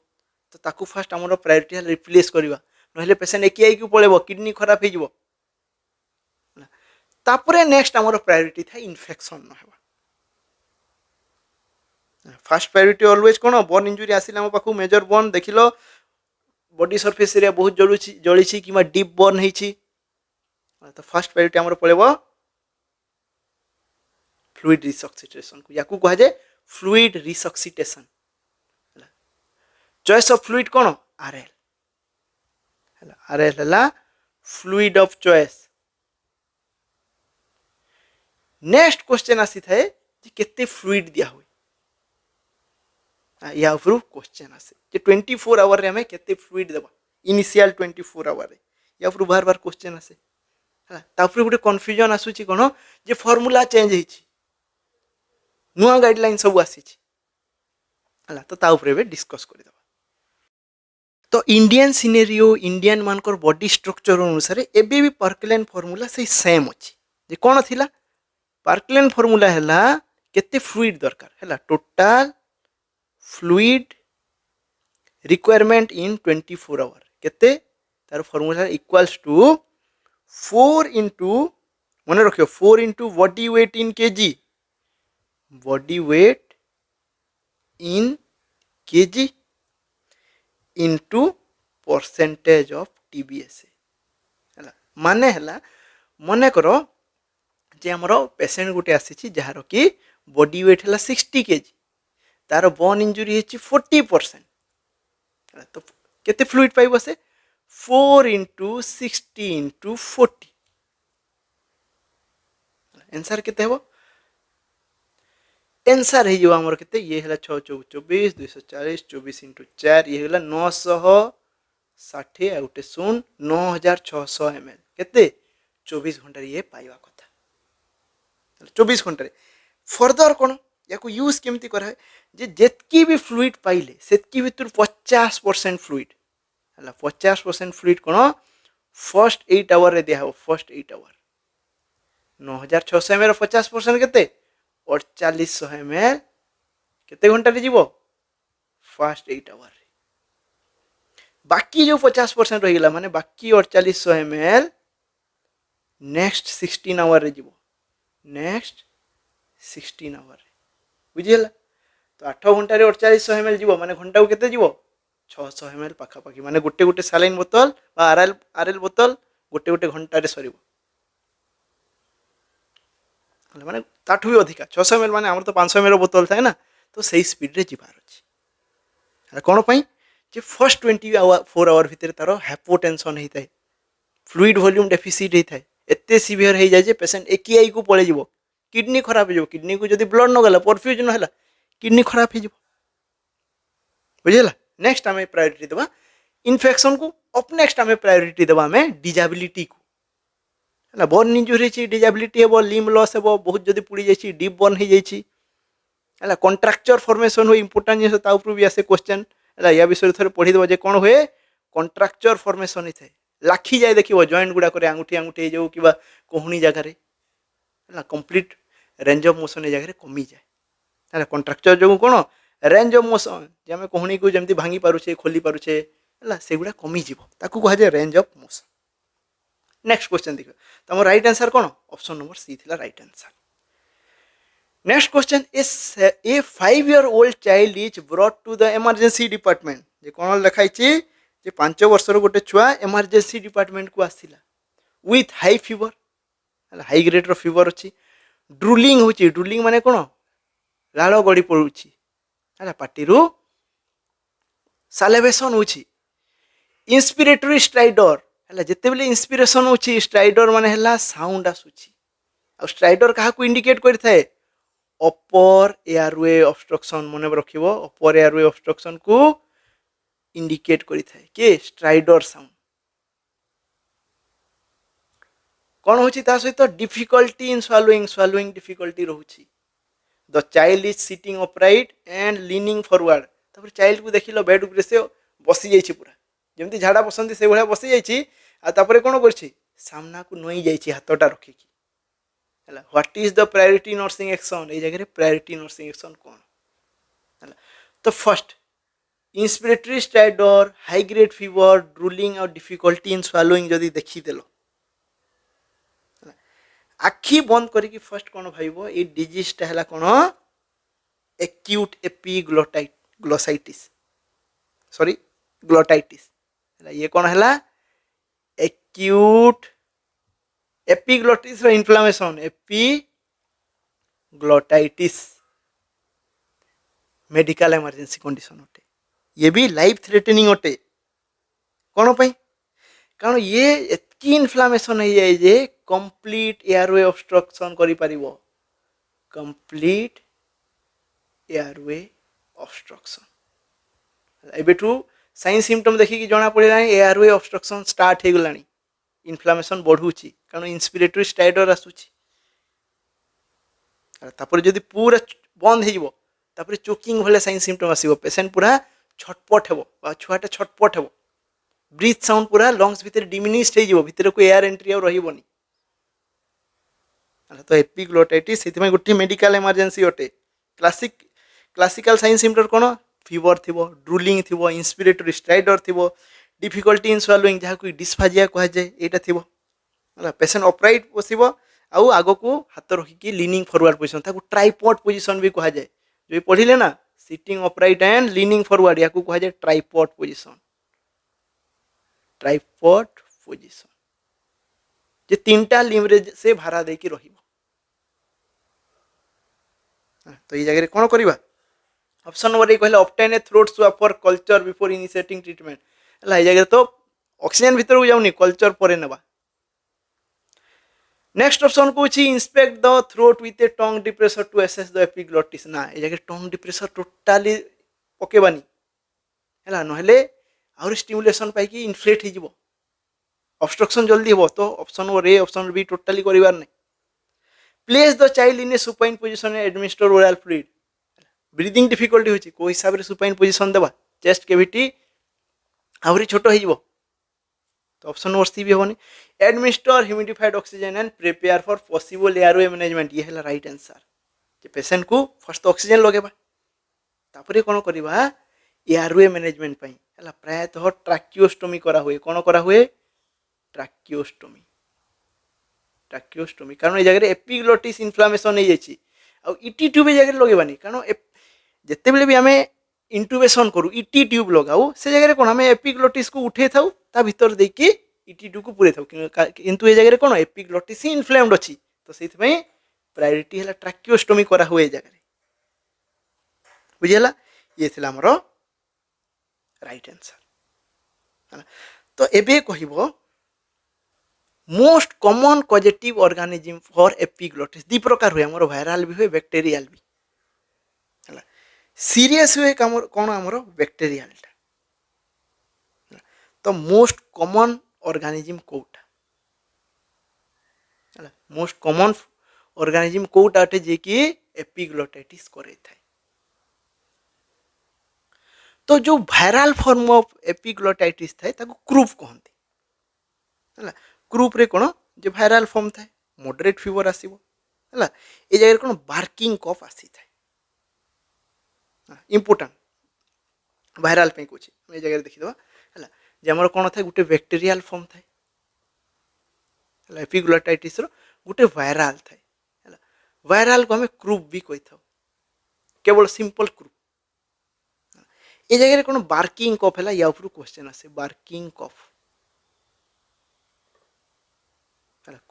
तो ताकू फास्ट आम प्रायोरिटी रिप्लेस करवा ना पेशेंट एकिआई को पड़ेब किडनी खराब हो। तापरे नेक्स्ट आमर प्रायोरिटी था इन्फेक्शन न होगा। फास्ट प्रायोरिटी ऑलवेज कौन बर्न इंजुरी आसिला आम पाखु मेजर बर्न देख बॉडी सरफेस एरिया बहुत जली कि डीप बर्न होती तो फर्स्ट प्रायोरिटी आमर पड़ेगा फ्लूइड रिसक्सिटेशन को या कह जाए fluid resuscitation choice of fluid कौन आरएल आरएल है fluid of choice next question आसी थाए जे केते फ्लूइड दिया हुए या उपरू क्वेश्चन आसे जे 24 आवर रे हमें केते फ्लूइड देबा इनिशियल 24 आवर रे या उपरू बार बार क्वेश्चन आसे हला तापर गुटे कंफ्यूजन आसुची कोन जे फार्मूला चेंज हेची नुआ गाइडलाइन सब आसी हला तो ता ऊपर डिस्कस कर देबा तो इंडियन सिनेरियो इंडियन मानकर बॉडी स्ट्रक्चर अनुसार एबे भी पार्कलेन फार्मूला से सेम अछि जे कोन थिला पार्कलेन फार्मूला हैला केते फ्लूइड दरकार हैला total fluid requirement in 24 hour केते तार फार्मूला इक्वल्स टू 4 इंटू मन रखियो 4 into body weight in KG body weight in KG into percentage of TBS हैला माने हैला मने करो जे हमरो पेशेंट गुटे आसी जार कि बॉडी वेट है 60 केजी तार बोन इंजुरी है 40% तो केते फ्लूइड पाइब से 4 इंटू 60 इंटू 40 आंसर केते हो आंसर है जो हमर केते ये हला 6 24 24 240 24 इंटू 4 ये हला 960 आउटे सुन 9600 ml केते 24 घंटा ये पाइबा कथा 24 घंटे फर्दर कौन या यूज केमती करा है जे जेतकी भी फ्लूइड पाइले सेतकी भितर 50% फ्लूइड हला 50% फ्लूइड कौन फर्स्ट 8 आवर रे दिया हो फर्स्ट 8 आवर 9600 ml 50% केते 4800 ml केते घंटा रे जीवो फर्स्ट 8 आवर रे बाकी जो 50% रही गला माने बाकी 4800 ml नेक्स्ट 16 आवर रे जीवो नेक्स्ट 16 आवर बुझीगला तो 8 घंटा 4800 ml जीवो माने घंटा को केते जीवो 600 ml पाखा पाखी माने गोटे गोटे सालाइन बोतल बा आरएल बोतल गोटे गोटे घंटा रे सरीबो माने ताठू भी अधिका 600 ml माने हमर तो 500 ml बोतल थाए ना तो सही स्पीड रे जीवार अछि कोन पई जे फर्स्ट 24 आवर भितर तारो हाइपोटेंशन हेताय फ्लूइड वॉल्यूम डेफिसिट हेताय एते सीवियर हो जाए पेशेंट एकीआई को पळे जीवो किडनी खराब हो किडनी को जब ब्लड न गला परफ्यूजन है किडनी खराब हो बुझेगा नेक्स्ट आम प्रायोरिटी देवा इन्फेक्शन को अप नेक्स्ट आम प्रायोरिटी देवा आम डिजाबिलिटी को है बर्न इंजुरी डिजाबिलिटी हे लिम लॉस हे बहुत जब पुड़ी जाइए डीप बर्न हो जाए कंट्राक्चर फॉर्मेशन हो इंपोर्टाट जिन ऊपर भी आसे क्वेश्चन है या विषय थे पढ़ीदेव जे कौन हुए कंट्राक्चर फॉर्मेशन होता है लाखी जाए देखिए जॉइंट गुड़ाक आंगुठी आंगुठी जाऊ कि कहूणी जगार कंप्लीट रेंज ऑफ मोशन ए जगह कमी जाए कंट्राक्चर जो कौन रेंज ऑफ मोशन जे आम कहूणी को जमी भांगी पारुछे खोली पारुछे है से गुड़ा कमी ताकू कह जाए range of motion next question देखो तुम राइट आंसर कौन ऑप्शन नंबर सी थी right answer next question a 5 year old child is brought to the emergency department जे कौन लिखाई जे 5 वर्षर गोटे छुआ इमरजेंसी डिपार्टमेंट को आसला with high fever high grade fever अच्छी ड्रुलिंग होची ड्रुलिंग माने कौन लाल गड़ी पड़ुची है पार्टी सालेवेशन होची इंस्पिरेटरी स्ट्राइडर है जिते बेले इंस्पिरेशन होची स्ट्राइडर माने है साउंड आसूची आ स्ट्राइडर क्या इंडिकेट करता अपर एयरवे ऑब्स्ट्रक्शन मन रखिबो अपर एयरवे ऑब्स्ट्रक्शन को इंडिकेट करता के स्ट्राइडर साउंड कौन होची ता सहित डिफिकल्टी इन स्वालोइंग डिफिकल्टी रोची the child is sitting upright and leaning forward तापर चाइल्ड को देखिलो बेड ऊपर से बसी जाइछि पूरा जेमती झाड़ा बसंती से भलिया बसी जाइछि आ तापर कोन करछि सामना को नई जाइछि हाथटा रखि कि हला what is the priority nursing action ए जगह प्रायोरिटी नर्सिंग एक्शन कौन हला तो first inspiratory stridor high grade fever drooling और डिफिकल्टी इन स्वालोइंग जदि देखि देलो आखि बंद करके फर्स्ट कौन भाव ये डिजीजटा है कौन एक्यूट एपिग्लोसाइटिस सॉरी ग्लोटाइटिस ये कौन है acute epiglottis inflammation epiglottitis medical emergency condition अटे ये भी लाइफ थ्रेटनिंग अटे कौन पाई कारण ये एतकी इन्फ्लामेशन हो जाए जे कंप्लीट एयरवे ऑब्स्ट्रक्शन करि परिबो कंप्लीट एयरवे ऑब्स्ट्रक्शन एबेठू साइन सिम्पटम देखिए जना पड़ा एयरवे ऑब्स्ट्रक्शन स्टार्ट हो गलानी इन्फ्लामेशन बढ़ुची कारण इंस्पिरेटरी स्टाइडर आसुची तापर जदि पूरा बंद हो तापर चोकिंग भले साइन सिम्पटम आसीबो पेशेंट पूरा छटपट हेबो बा छुआटा छटपट हेबो ब्रीथ साउंड पूरा लंग्स भितर डिमिनिश्ड हो भितर को एयर एंट्री और रहिबोनी तो एपिग्लोटाइटिस से गोटे मेडिकल इमरजेंसी अटे क्लासिकल साइन सिम्पटम कौन फीवर थिबो ड्रूलिंग थिबो इंस्पिरेटरी स्ट्राइडर थिबो डिफिकल्टी इन स्वालोइंग जहाँ को डिस्फाजिया कह जाए यहाँ थी पेशेंट अपराइट बसब आउ आग को हाथ रखिकी लीनिंग फॉरवर्ड पोजिशन ताको ट्राइपॉड पोजिशन भी कह जाए जो पढ़िले ना sitting upright and leaning forward या कह जाए ट्राइपॉड पोजिशन जे तीनटा लिमरेज से भारा देकी रहिबो तो ये जगह कौन करवा ऑप्शन नंबर 1 कहले obtain a throat swab for culture before initiating treatment है जगह तो ऑक्सीजन भीतर को जाऊनी कल्चर पर नेबा नेक्स्ट ऑप्शन को inspect the throat with a tongue depressor to assess the epiglottis ना ये जगह टंग डिप्रेसर टोटाली पकेबानी है नहेले आउर स्टिमुलेशन पाई इनफ्लेट हो ऑब्स्ट्रक्शन जल्दी हो तो option number A option number B totally करिवार नहीं place the child in a supine position administer oral fluid breathing difficulty होची को हिसाब रे सुपाइन पोजिशन देबा चेस्ट कैविटी आहुरी छोट हो तो ऑप्शन नंबर सी भी होनी administer humidified oxygen and prepare for possible airway management ये है राइट आंसर जे पेशेंट को फर्स्ट ऑक्सीजन लगेबा तापरे कोन करबा एयरवे मैनेजमेंट पई हला प्रायतः ट्रैकियोस्टोमी करा हुए कोन करा हुए ट्रैकियोस्टोमी कारण ये जगह एपिग्लोटिस इन्फ्लामेशन हो जाइए आ इटी ट्यूब जगह लगेबानी कारण जिते भी आम इंटुबेशन करूँ इटी ट्यूब लगाऊ से जगह कौन आम एपिग्लोटिस को उठे था ता भीतर देकी इटी ट्यूब को पूरे था किंतु ये जगह कौन एपिग्लोटिस ही इन्फ्लेम्ड अच्छी तो से प्रायोरिटी है ट्रैकियोस्टोमी करा हुए जगह बुझीगला ये थी आमर राइट आंसर तो एबे कहबो most common causative organism for epiglottitis दी प्रकार हुए आमर वायरल भी हुए बैक्टेरियल भी है सीरियस हुए कौन आमर बैक्टेरियल तो मोस्ट कॉमन ऑर्गेनिज्म कोटा है मोस्ट कॉमन ऑर्गेनिज्म कोटा अटे जे कि एपिग्लोटाइटिस करे थाए तो जो वायरल फॉर्म ऑफ एपिग्लोटाइटिस थाए ताको क्रूप कहंती है क्रूप रे कोन जे वायरल फॉर्म थाए मॉडरेट फीवर आसीबो है ए जगह कोन बार्किंग कफ आसी थाए इंपोर्टेंट वायरल पे कुछ ए जगह देखि दवा है जे हमर कोन थाए गुटे बैक्टेरियल फॉर्म थाए है एपिग्लोटाइटिस रो गुटे वायरल थाए है वायरल को हमें क्रूप भी कहि थाओ केवल सिंपल क्रूप ए जगह कोन बार्किंग कफ है या ऊपर क्वेश्चन आसे बार्किंग कफ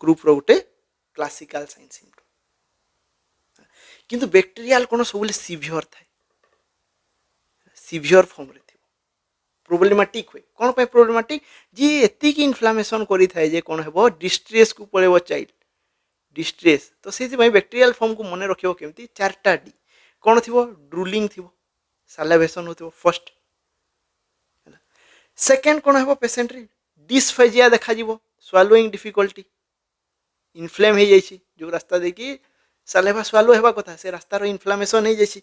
क्रूप रो गुटे क्लासिकल साइन सिम्पटम किंतु बैक्टेरियल कोन सबले सीवियर थाए सीवियर फॉर्म रे थिबो प्रॉब्लमेटिक हुए कोन पे प्रॉब्लमेटिक जी एति की इन्फ्लामेशन करि थाए जे कोन हेबो डिस्ट्रेस को पळेबो चाइल्ड डिस्ट्रेस तो सेति भाई बैक्टेरियल फॉर्म को मने रखियो केमती चारटा डी कोन थिबो ड्रूलिंग थिबो सालावेशन होथिबो फर्स्ट सेकंड कोन हेबो पेशेंट रे डिस्फेजिया देखा जीवो स्वालोइंग डिफिकल्टी इनफ्लेम हो जाइए जो रास्ता देखी सालेवा स्वालो हेबा कथा से रास्तार इनफ्लामेशन हो जाइए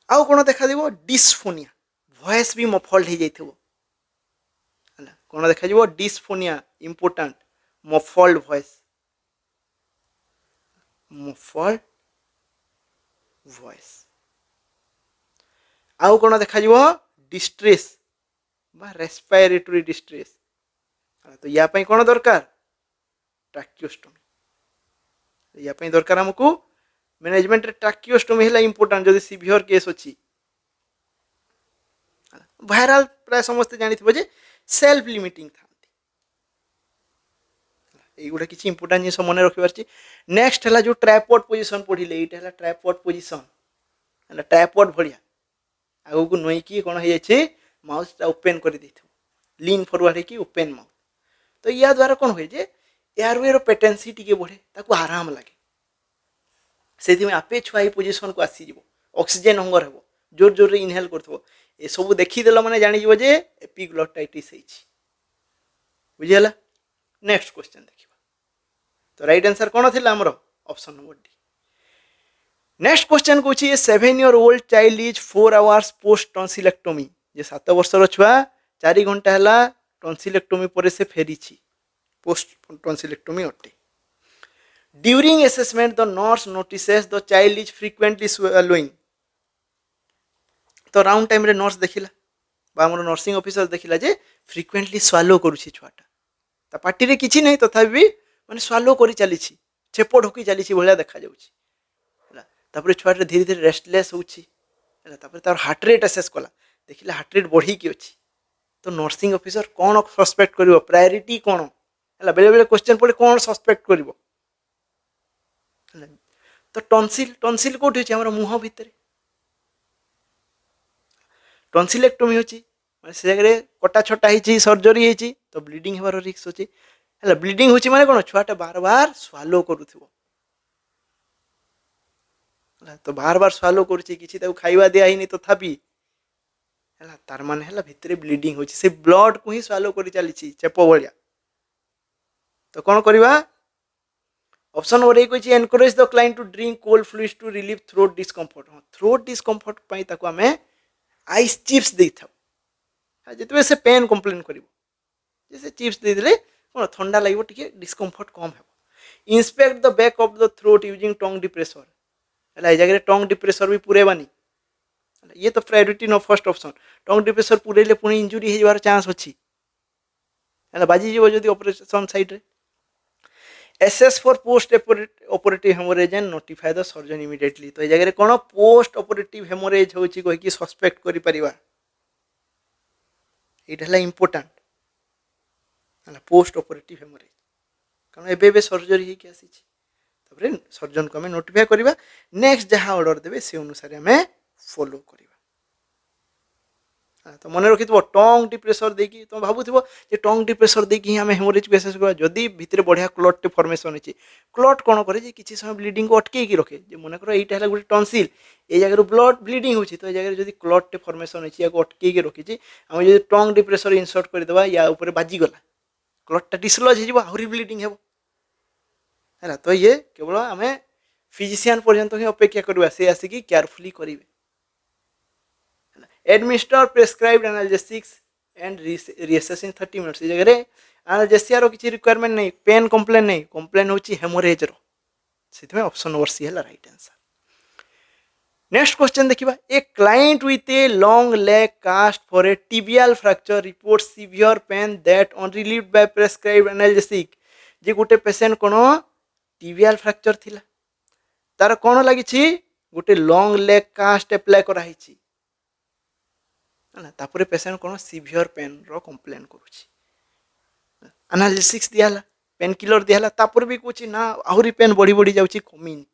आउ कौन देखा दिबो डिस्फोनिया वॉइस भी मफल्ड हो जाइथिबो हला कौन देखा दिबो डिस्फोनिया इंपोर्टेंट मफल्ड वॉइस आउ कौन देखा दिबो डिस्ट्रेस बा रेस्पिरेटरी डिस्ट्रेस तो या पई कौन दरकार ट्रैकियोस्टोमी या पई दरकार हमको मैनेजमेंट रे ट्रैकियोस्टोमी है इंपोर्टेंट जदि सीवियर केस अछि भाइराल प्राय समस्ते जानिथिबो जे सेल्फ लिमिटिंग थांती एगुड़ा किसी इंपोर्टेंट जिन मन रखिबार। नेक्स्ट है जो ट्राइपॉड पोजीशन पढ़िले ये है ट्राइपॉड पोजीशन है ट्राइपॉड भलिया आगु को नईकि कौन हो माउसटा ओपेन कर लीन फरवर्ड हो ओपेन माउथ तो या द्वारा कौन हुए जे एयरवे पेटेंसी टी बढ़े ताकू आराम लगे से आपे छुआ पोजिशन को आसीज ऑक्सीजन हंगर हे जोर जोर इनहेल कर सब देखीदेल मैंने जानीज जे एपिग्लॉटाइटिस बुझीगला। नेक्स्ट क्वेश्चन देखा तो राइट आंसर कौन थी आमर option number D. Next question कौन 7-year-old child is 4 hours post tonsillectomy जे 7 वर्षर छुआ 4 घंटा है टॉन्सिलेक्टोमी पर से फेरी पोस्ट टॉन्सिलेक्टोमी अटे। During assessment the nurse notices the child is frequently swallowing तो राउंड टाइम रे नर्स देखिला आमर नर्सिंग ऑफिसर देखिला जे फ्रिक्वेंटली स्वालो करुछि छुआटा ता पार्टी रे किछि नै तथापि माने स्वालो करि चली छेप ढोकी चली भाया देखा जाऊँगी छुआटे धीरे धीरे रेस्टलेस होता हार्ट रेट एसेस कला देखिला हार्ट रेट बढ़ी कि अच्छी तो नर्सिंग ऑफिसर कौन सस्पेक्ट कर प्रायोरीटी कौन है बेले बेले क्वेश्चन पड़े कौन सस्पेक्ट कर तो टॉन्सिल टॉन्सिल कौटी अच्छे आम मुह भितर टॉन्सिलेक्टोमी होची माने से जगह कटा छटा होती सर्जरी होती तो ब्लीडिंग होबार रिस्क अच्छी है ब्लीडिंग होची माने कौन छुआटा बार बार स्वालो करूथिबो तो बार बार स्वालो करुच्ची किसी खाइबा दिया ही तथापि है तार माने है भितर ब्लीडिंग होची से ब्लड को ही स्वालो कर चली चेप भाया तो कौन करवा ऑप्शन नंबर ए कही encourage the client to drink cold fluids to relieve throat discomfort हाँ थ्रोट डिस्कम्फर्ट पाई ताको आमे आइस चिप्स दे था जिते से पेन कंप्लेन कर जैसे चिप्स दे देले कौन ठंडा लगे टी डिस्कम्फर्ट कम है। Inspect the back of the throat using tongue depressor है जगह टंग डिप्रेसर भी पुरेबानी ये तो प्रायोरिटी न फर्स्ट ऑप्शन टंग डिप्रेसर पुरेले पुणी इंजुरी हो चांस अच्छी है बाजी जी ऑपरेशन साइड रे। Assess for post operative haemorrhage and notify the surgeon immediately तो ये जगह कौन पोस्ट ऑपरेटिव हेमोरेज होची कहि सस्पेक्ट करि परिबा इटा इंपोर्टेंट है पोस्ट ऑपरेटिव हेमोरेज कारण एबे सर्जरी ही आसी सर्जन को आम नोटिफाई करवा नेक्स्ट जहाँ ऑर्डर देवे से अनुसार आम फॉलो करवा तो मन रखी टंग डिप्रेसर देकी तुम भावुव टंग डिप्रेसर देकी आम हेमोरेज को एसेस करवा जदि भितर बढ़िया क्लट फॉर्मेशन अच्छी क्लट कौन करे किसी समय ब्लीडिंग को अटके रखे मन कर यहाँ गोटे टॉन्सिल ये जगह ब्लड ब्लीडिंग होती तो जगह जब क्लट फॉर्मेशन अच्छी अटके रखी आम जो टंग डिप्रेसर इनसर्ट करदे या बाजिगला क्लटटा डिसलज होहरी ब्लीडिंग हे है तो ये केवल आम फिजिशियन पर्यंत ही अपेक्षा करवा से आसिक केयरफुली करेंगे। Administer prescribed analgesics and reassess in 30 minutes जगह एनाल्जेसिया किसी रिक्वायरमेंट नहीं पेन कंप्लेन नहीं कंप्लेन होची हेमोरेज रो से ऑप्शन नंबर सी है राइट आंसर। नेक्स्ट क्वेश्चन देखिबा a client with a long leg cast for a tibial fracture report severe pain that on relieved by prescribed analgesic जे गोटे patient कोन tibial fracture थिला तार कौन लगी गोटे लॉन्ग लेग कास्ट अप्लाई कराई तापर पेशेंट कौन सीवियर पेन रो कंप्लेन करुच्ची एनालिसिक्स दियाला पेन किलर दियाला तापर भी कुछ ना आहरी पेन बढ़ी बढ़ी जाउची कमीनी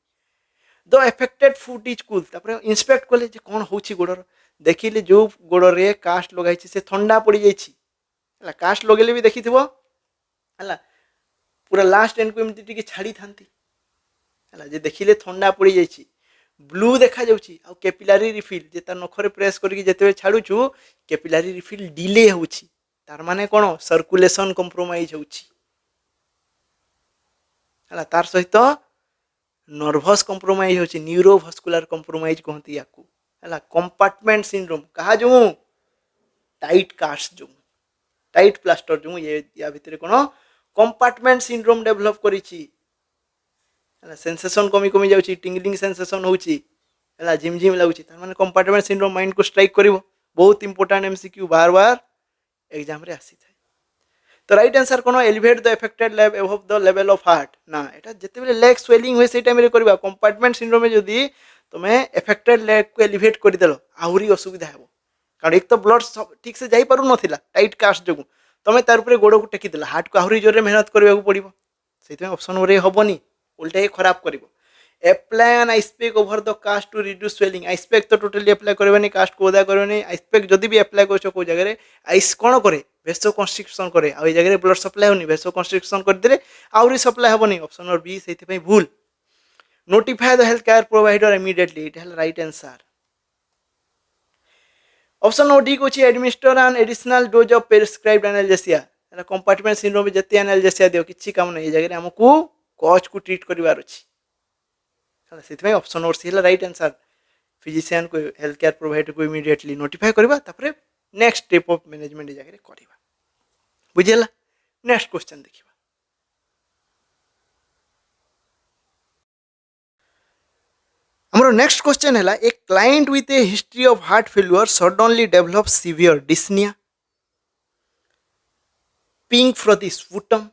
the affected foot is cool तापर इंस्पेक्ट कले जे कौन होची गोड़र देखिले जो गोड़रे कास्ट लगाई से ठंडा पड़ जाइए कास्ट लगेले भी देखिथिबो है पूरा लास्ट एंड को एमती छाड़ी था जे देखिले ठंडा पड़ जाइए ब्लू देखा जाउची आ कैपिलारी रिफिल जे तार नखरे प्रेस करके जेते छाड़ुछु कैपिलारी रिफिल डिले होउची तार माने कोन सर्कुलेशन कंप्रोमाइज होउची हला तार सहित नर्वस कंप्रोमाइज होउची न्यूरोवास्कुलर कंप्रोमाइज कहती याकू हला कंपार्टमेंट सिंड्रोम कहा जो टाइट कास्ट जो टाइट प्लास्टर जो ये या भितर कोन कंपार्टमेंट सिंड्रोम डेवलप करिची सेंसेशन कमी कमी जाउची टिंगलिंग सेंसेशन होउची हला झिमझिम लागुची तार माने कंपार्टमेंट सिंड्रोम माइंड को स्ट्राइक करिवो बहुत इंपोर्टेंट एमसीक्यू बार बार एग्जाम रे आसी थाए तो right answer cone elevate the affected leg above the level of heart ना एटा जते बेले लेग स्वेलिंग होय से टाइम रे करबा कंपार्टमेंट सिंड्रोम में जदी तमे अफेक्टेड लेग को एलिवेट करि देलो आहुरी असुविधा हेबो कारण एक तो ब्लड ठीक से जाई पारु नथिला टाइट कास्ट जो तुम तार ऊपर गोड़ को टेकी हार्ट को आहरी जोर मेहनत करने पड़ो से ऑप्शन ओरे हेनी उल्टा ही खराब कर apply an ice pack over the cast to reduce swelling ice pack तो टोटली एप्लाय करबे कास्ट को ओदा करबे आइस पैक जदि भी एप्लाय कर को जगह आइस कौन करे वेसो कंस्ट्रिक्शन करे आ जगह ब्लड सप्लाई होनी वेसो कंस्ट्रिक्शन करदे आहरी सप्लाई हेनी ऑप्शन नंबर बी से भूल notify the health care provider immediately it है right answer option number D को administer an additional dose of prescribed analgesia compartment syndrome जिते एनाल्जेसिया दियो किसी काम नहीं जगह आमको कज को ट्रीट करार अच्छी से ऑप्शन नंबर सी है राइट आंसर फिजिशियन को हेल्थ केयर प्रोवाइडर को इमीडिएटली नोटिफाई करवा नेक्स्ट स्टेप ऑफ मैनेजमेंट जगह करवा बुझेला नेक्स्ट क्वेश्चन देखिए हमरो नेक्स्ट क्वेश्चन है a client with a history of heart failure suddenly develop severe dyspnoea pink from the sputum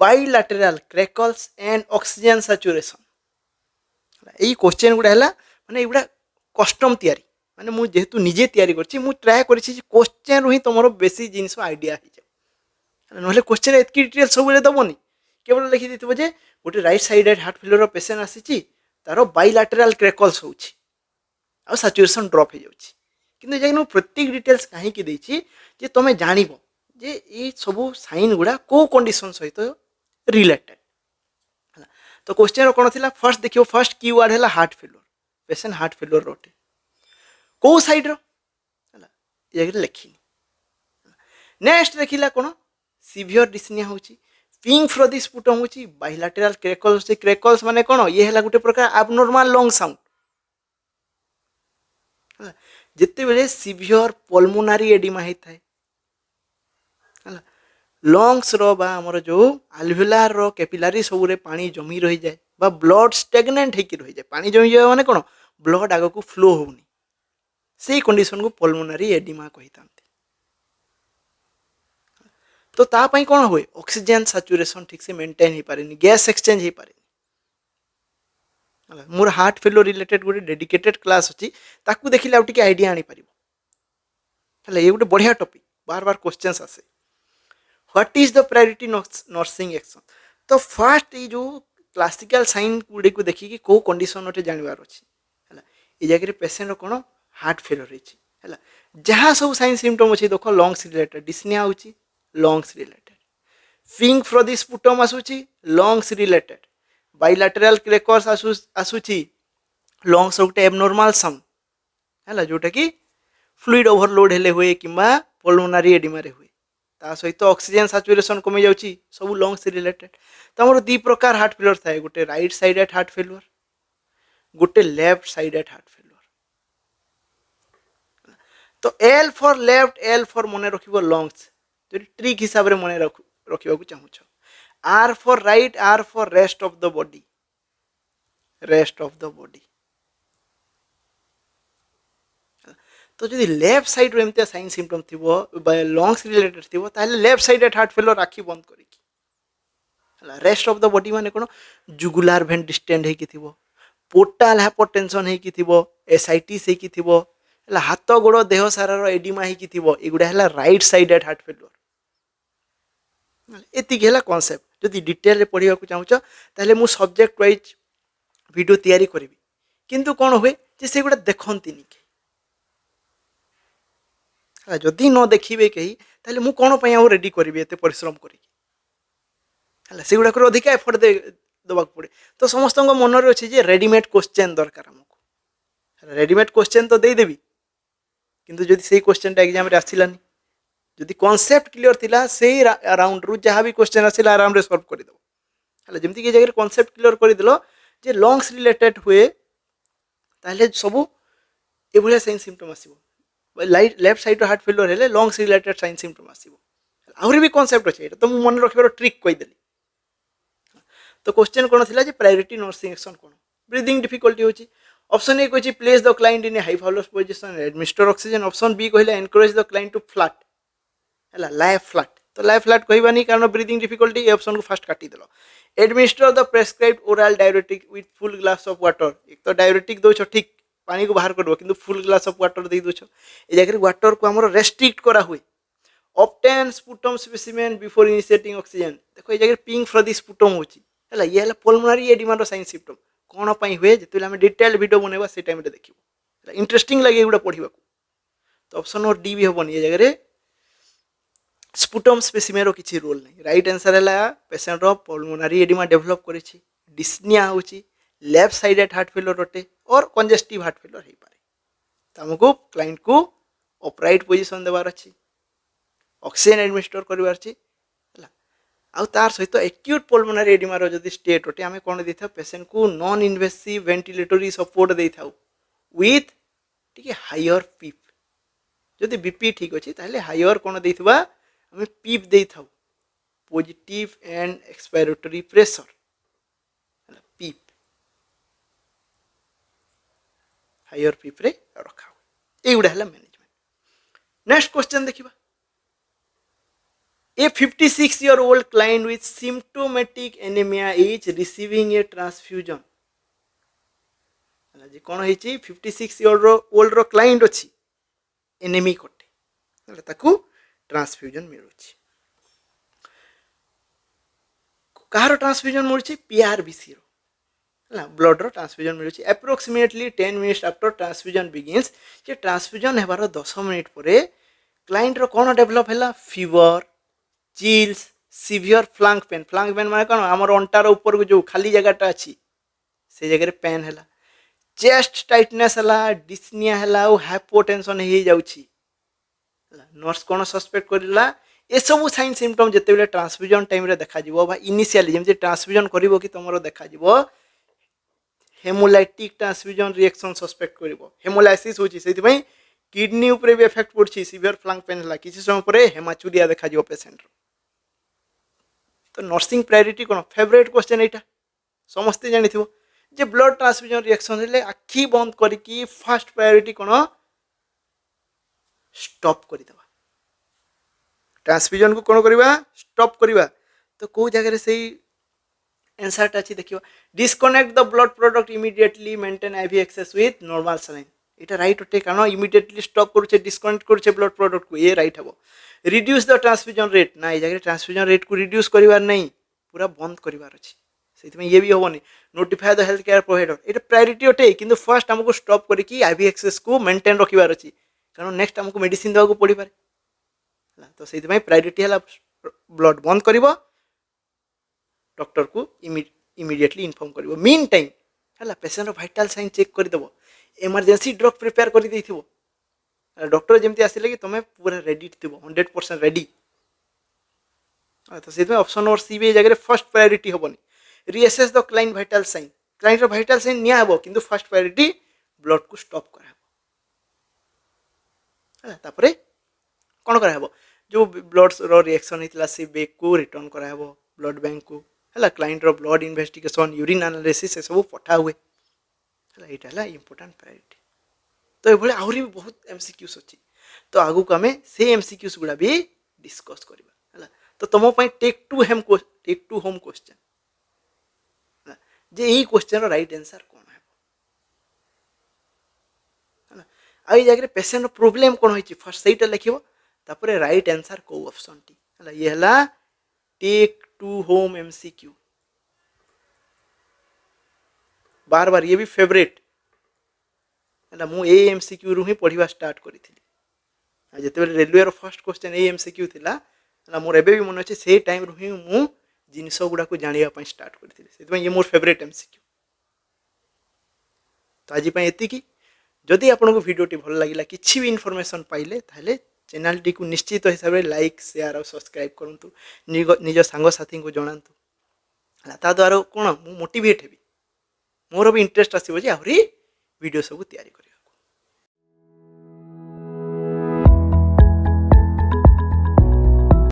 bilateral crackles and oxygen saturation यही question गुड़ा है माने एगुड़ा कस्टम तैयारी माने मु जेहेतु निजे तैयारी करछि मु ट्राई करछि क्वेश्चन रु ही तुमरो बेसी जिनिस आइडिया हो जाए नहले क्वेश्चन एतकी डिटेल सब बेले दबनी केवल लिखि देथिबो जे गोटे right sided heart failure patient आसीछि तार बाइलैटरल क्रैकल्स होछि आ सैचुरेशन ड्रॉप हो जाउछि किंतु जैन प्रत्येक डिटेल्स काहे की देछि जे तमे जानिबो जे ई सब साइन गुड़ा को कंडीशन सहित रिलेटेड तो क्वेश्चन कौन थी फर्स्ट देखियो फर्स्ट कीवर्ड है heart failure patient heart failure रोटे कौ साइड रो लिखी नेक्स्ट देखिला कौन सीवियर डिस्निया होची पिंक फ्रॉम द स्पुटम होची बाइलैटरल क्रैकल्स होची क्रैकल्स माने कौन ये है गोटे प्रकार एबनॉर्मल लंग साउंड जिते बेले सीवियर पल्मोनारी एडिमा होता है लंग्स रो जो आल्वेओलार रो कैपिलारी सबुरे पानी जमी रही जाए बा ब्लड स्टैग्नेंट होकर रही जाए पानी जमी जाए माने कौन ब्लड आग को फ्लो होनी से कंडीशन को पल्मोनारी एडिमा कही था तो तापाई कौन हुए ऑक्सीजन सैचुरेशन ठीक से मेंटेन हो पारे गैस एक्सचेंज हो पारे मोर हार्ट फेल्युअर रिलेटेड गोटे डेडिकेटेड क्लास अच्छी ताकू देखिले आउट आइडिया आनी पारिबो ये गोटे बढ़िया टॉपिक बार बार क्वेश्चंस आसे what is the priority nursing action तो फास्ट ये जो क्लासिकल साइन गुड़े को देखिए कौ कंडीशन गोटे जानवर अच्छी है ये जगह पेशेंट कौन हार्ट फेल्युअर है जहाँ सब साइन सिम्पटम अच्छी देख लंग्स रिलेटेड डिस्निया होची lungs related pink from the sputum आसूची लंग्स रिलेटेड बाइलैटरल क्रैकल्स आसूची लंग्स गोटे एबनॉर्मल साउंड है जोटा कि फ्लूइड ओवरलोड हेले हुए किंबा पल्मोनारी एडिमा रे हुए ता सहित ऑक्सीजन सैचुरेशन कमी जाउची सब लंग्स रिलेटेड तो हमर दी प्रकार हार्ट फेल्युअर थाए गोटे राइट साइडेड हार्ट फेल्युअर गोटे लेफ्ट साइडेड हार्ट फेल्युअर तो L for left L for मने रखिबो लंग्स जो ट्रिक हिसाब रे मने रखिबा को चाहू छ R for right R for rest of the body तो जदि लेफ्ट साइड एमती साइन सिम्पटम थी लंग्स रिलेटेड थी ताहले लेफ्ट साइडेड हार्ट फेल्युअर आखि बंद करिकी रेस्ट ऑफ द बॉडी माने कोन जुगुलार भेन डिस्टेंड हेकी थी पोर्टाल हाइपरटेंशन हेकी थी एसाइटिस हेकी थी हाथ गोड़ देह सारार एडिमा हेकी थी एगुड़ा है राइट साइडेड हार्ट फेल्युअर एतिक है कॉन्सेप्ट जदि डिटेल रे पढ़िया को चाहूच ताहले मु सब्जेक्ट वाइज वीडियो तैयारी करी किंतु कौन हुए जे से गुड़ा देखती नहीं जदि न देखिए कहीं ताहले मु कौन आउ रेडी करी एत परिश्रम करी से गुड़ाक अधिक एफर्ट देवाक पड़े तो समस्त मन में अच्छे रेडीमेड क्वेश्चन दरकार आमको रेडीमेड क्वेश्चन तो देदेवी किंतु जदि से क्वेश्चन एग्जाम रे आसिलानी जदि कॉन्सेप्ट क्लियर थिला से अराउंड रु जहाँ भी क्वेश्चन आसिला आराम रे सॉल्व कर दो है जमती कि जगह कॉन्सेप्ट क्लियर कर देलो जे लंग्स रिलेटेड हुए ताहले सब ये साइन सिम्पटम आसीबो लेफ्ट साइड हार्ट फेल्युअर है लंग्स रिलेटेड साइन सिम्पटम आसीबो आहुरी भी कॉन्सेप्ट अच्छे तो मुझे मन रखिबार ट्रिक कहीदेली तो क्वेश्चन कौन थी प्रायोरिटी नर्सिंग एक्शन कौन ब्रीदिंग डिफिकल्टी होची ऑप्शन ए कहछि place the client in a high Fowler's position administer oxygen option B कहले encourage the client to flat है लाई फ्लैट तो लाई फ्लैट कहबानी कारण ब्रीदिंग डिफिकल्टी ए ऑप्शन को फास्ट काटी देलो administer the prescribed oral diuretic with full glass of water एक तो डायरेटिक दो ठीक पानी को बाहर कर कि फुल ग्लास ऑफ वाटर दे दोछ ए जगह वाटर को हमर रेस्ट्रिक्ट करा हुए obtain sputum specimen before initiating oxygen देखो ए जगह पिंक फ्रॉ द स्पुटम होची हला ये हला पल्मोनरी एडिमा रो साइन सिम्पटम कोन पई हुए जेतले हम डिटेल वीडियो बनेबा से टाइम रे देखिबो इंटरेस्टिंग लागे एगुडा पढिबा तो ऑप्शन नंबर डी भी होबनी ए जगह स्पुटम स्पेसिमेन रो किछि रोल नहीं राइट आंसर हला पेशेंट रो पल्मोनरी एडिमा डेवलप करिछि डिस्निया होची लेफ्ट साइडेड हार्ट फेलियर रोटे और कंजेस्टिव हार्ट फेलियर हे पारे त हमको क्लाइंट को अपराइट पोजीशन देबार अछि ऑक्सीजन एडमिनिस्टर करिवार अछि हला आ तार सहित एक्यूट पल्मोनरी एडिमा रो जदी स्टेट रोटे हमें कोन देथा पेशेंट को non invasive ventilatory support with विथ ठीक है हायर पीप जदी बीपी ठीक अछि ताले हायर कोन देथबा हमें पीप देथाउ पॉजिटिव एंड एक्सपायरेटरी प्रेशर हला पीप हायर पीप रे रखा एगुडा हला मैनेजमेंट नेक्स्ट क्वेश्चन देखिबा A 56-year-old client with symptomatic anemia is receiving a transfusion. जी कौन है 56-year-old रो क्लाइंट अच्छी एनेमिक अटे ताकू ट्रांसफ्यूजन मिलुछि कहार ट्रांसफ्यूजन मिलुछि पीआरबीसी रो हला ब्लड रो ट्रांसफ्यूजन मिलुछि approximately 10 minutes after transfusion begins जे ट्रांसफ्यूजन हेबार 10 मिनिट परे क्लाइंट रो कोन डेवलप हैला fever chills severe flank pain माने कौन आमर अंटार ऊपर को जो खाली जगहटा अच्छी से जगह पेन है चेस्ट टाइटनेस है डिस्निया है हाइपोटेंशन हो जाउछि नर्स कौन सस्पेक्ट करला ए सब साइन सिम्पटम जिते ट्रांसफ्यूजन टाइम रे देखा जिवो बा इनिशियली जेमति ट्रांसफ्यूजन करिवो कि तमरो देखा जिवो हेमोलाइटिक ट्रांसफ्यूजन रिएक्शन सस्पेक्ट करिवो हेमोलाइसिस होछि सेति पई किडनी ऊपर भी इफेक्ट पड़छि सीवियर फ्लैंक पेन है किछि समय परे हेमाचुरिया देखा जिवो पेशेंट तो नर्सिंग प्रायोरिटी कौन फेवरेट क्वेश्चन एटा समस्ते जानी थो जे ब्लड ट्रांसफ्यूजन रिएक्शन हेले आखि बंद करके फर्स्ट प्रायोरिटी कौन स्टॉप कर देबा ट्रांसफ्यूजन को कौन करबा स्टॉप करबा तो को जगह से आंसर अच्छी देखिबा disconnect the blood product immediately maintain IV access with normal saline এটা রাইট অটে কারণ ইমিডিয়েটলি স্টপ করছে ডিসকানেক্ট করছে ব্লড প্রোডক্ট को ये রাইট হবো रिड्यूस द ट्रांसफ्यूजन रेट ना ये जगह ट्रांसफ्यूजन रेट को रिड्यूस करिवार नहीं पूरा बंद करिवार अछि सेति में ये भी होबनी notify the health care provider एटा प्रायोरिटी अटे किंतु फर्स्ट हमको स्टॉप करके आईवी एक्सेस को मेंटेन रखिवार अछि कारण नेक्स्ट हमको मेडिसिन देवा को पड़ी पारे तो सेति में प्रायोरिटी हला ब्लड बंद करिवो डॉक्टर को इमीडिएटली इन्फॉर्म करिवो मीन टाइम हला पेशेंट रो वाइटल साइन चेक कर देबो इमरजेंसी ड्रग प्रिपेयर कर देथिबो डॉक्टर जमती आसिले कि तुम पूरा रेडी थो 100% रेडी तो से ऑप्शन नंबर सी भी जगह फर्स्ट प्रायोरिटी हेनी reassess the client vital sign client vital sign निया हेबो किंतु फर्स्ट प्रायोरिटी ब्लड को स्टॉप करा हेबो तापरे कोन करा हेबो जो ब्लड रो रिएक्शन हितला से बैक को रिटर्न करा हेबो ब्लड बैंक को हला क्लाइंट रो ब्लड इन्वेस्टिगेशन यूरिन एनालिसिस सब पठा हुए हला एटा हला इंपोर्टेंट प्रायोरिटी तो ये आहरी भी बहुत एमसीक्यूज अच्छी तो आगु को आम से एमसीक्यूज गुड़ा भी डिस्कस करवा तो तुम टेक टू होम क्वेश्चन जे यही क्वेश्चन रो राइट आंसर कौन है आई जगह पेशेंट प्रोब्लेम कौन होइछि फर्स्ट सेटा लिखिबो तापर राइट आंसर को ऑप्शन टी हला ये हला टेक टू होम एमसीक्यू बार बार ये भी फेवरेट है मु एमसीक्यू रु ही पढ़ा स्टार्ट करी जिते railway row first question MCQ थिला मोर एबे भी मन अच्छे से टाइम रु ही मु जिनस गुड़ा को जाना स्टार्ट करी ये मोर फेवरेट एमसीक्यू तो आज एति जदि आपन को वीडियोटी भल लगिला किछि भी इनफॉरमेशन पाइले ताले चैनल टी को निश्चित हिसाब से लाइक शेयर और सब्सक्राइब करंतु निज सांग साथी को जणांतु ता द्वारा कोन मु मोटिवेट हेबी मोर भी इंटरेस्ट आसीबो जे आहुरी वीडियो सब तैयारी करियो।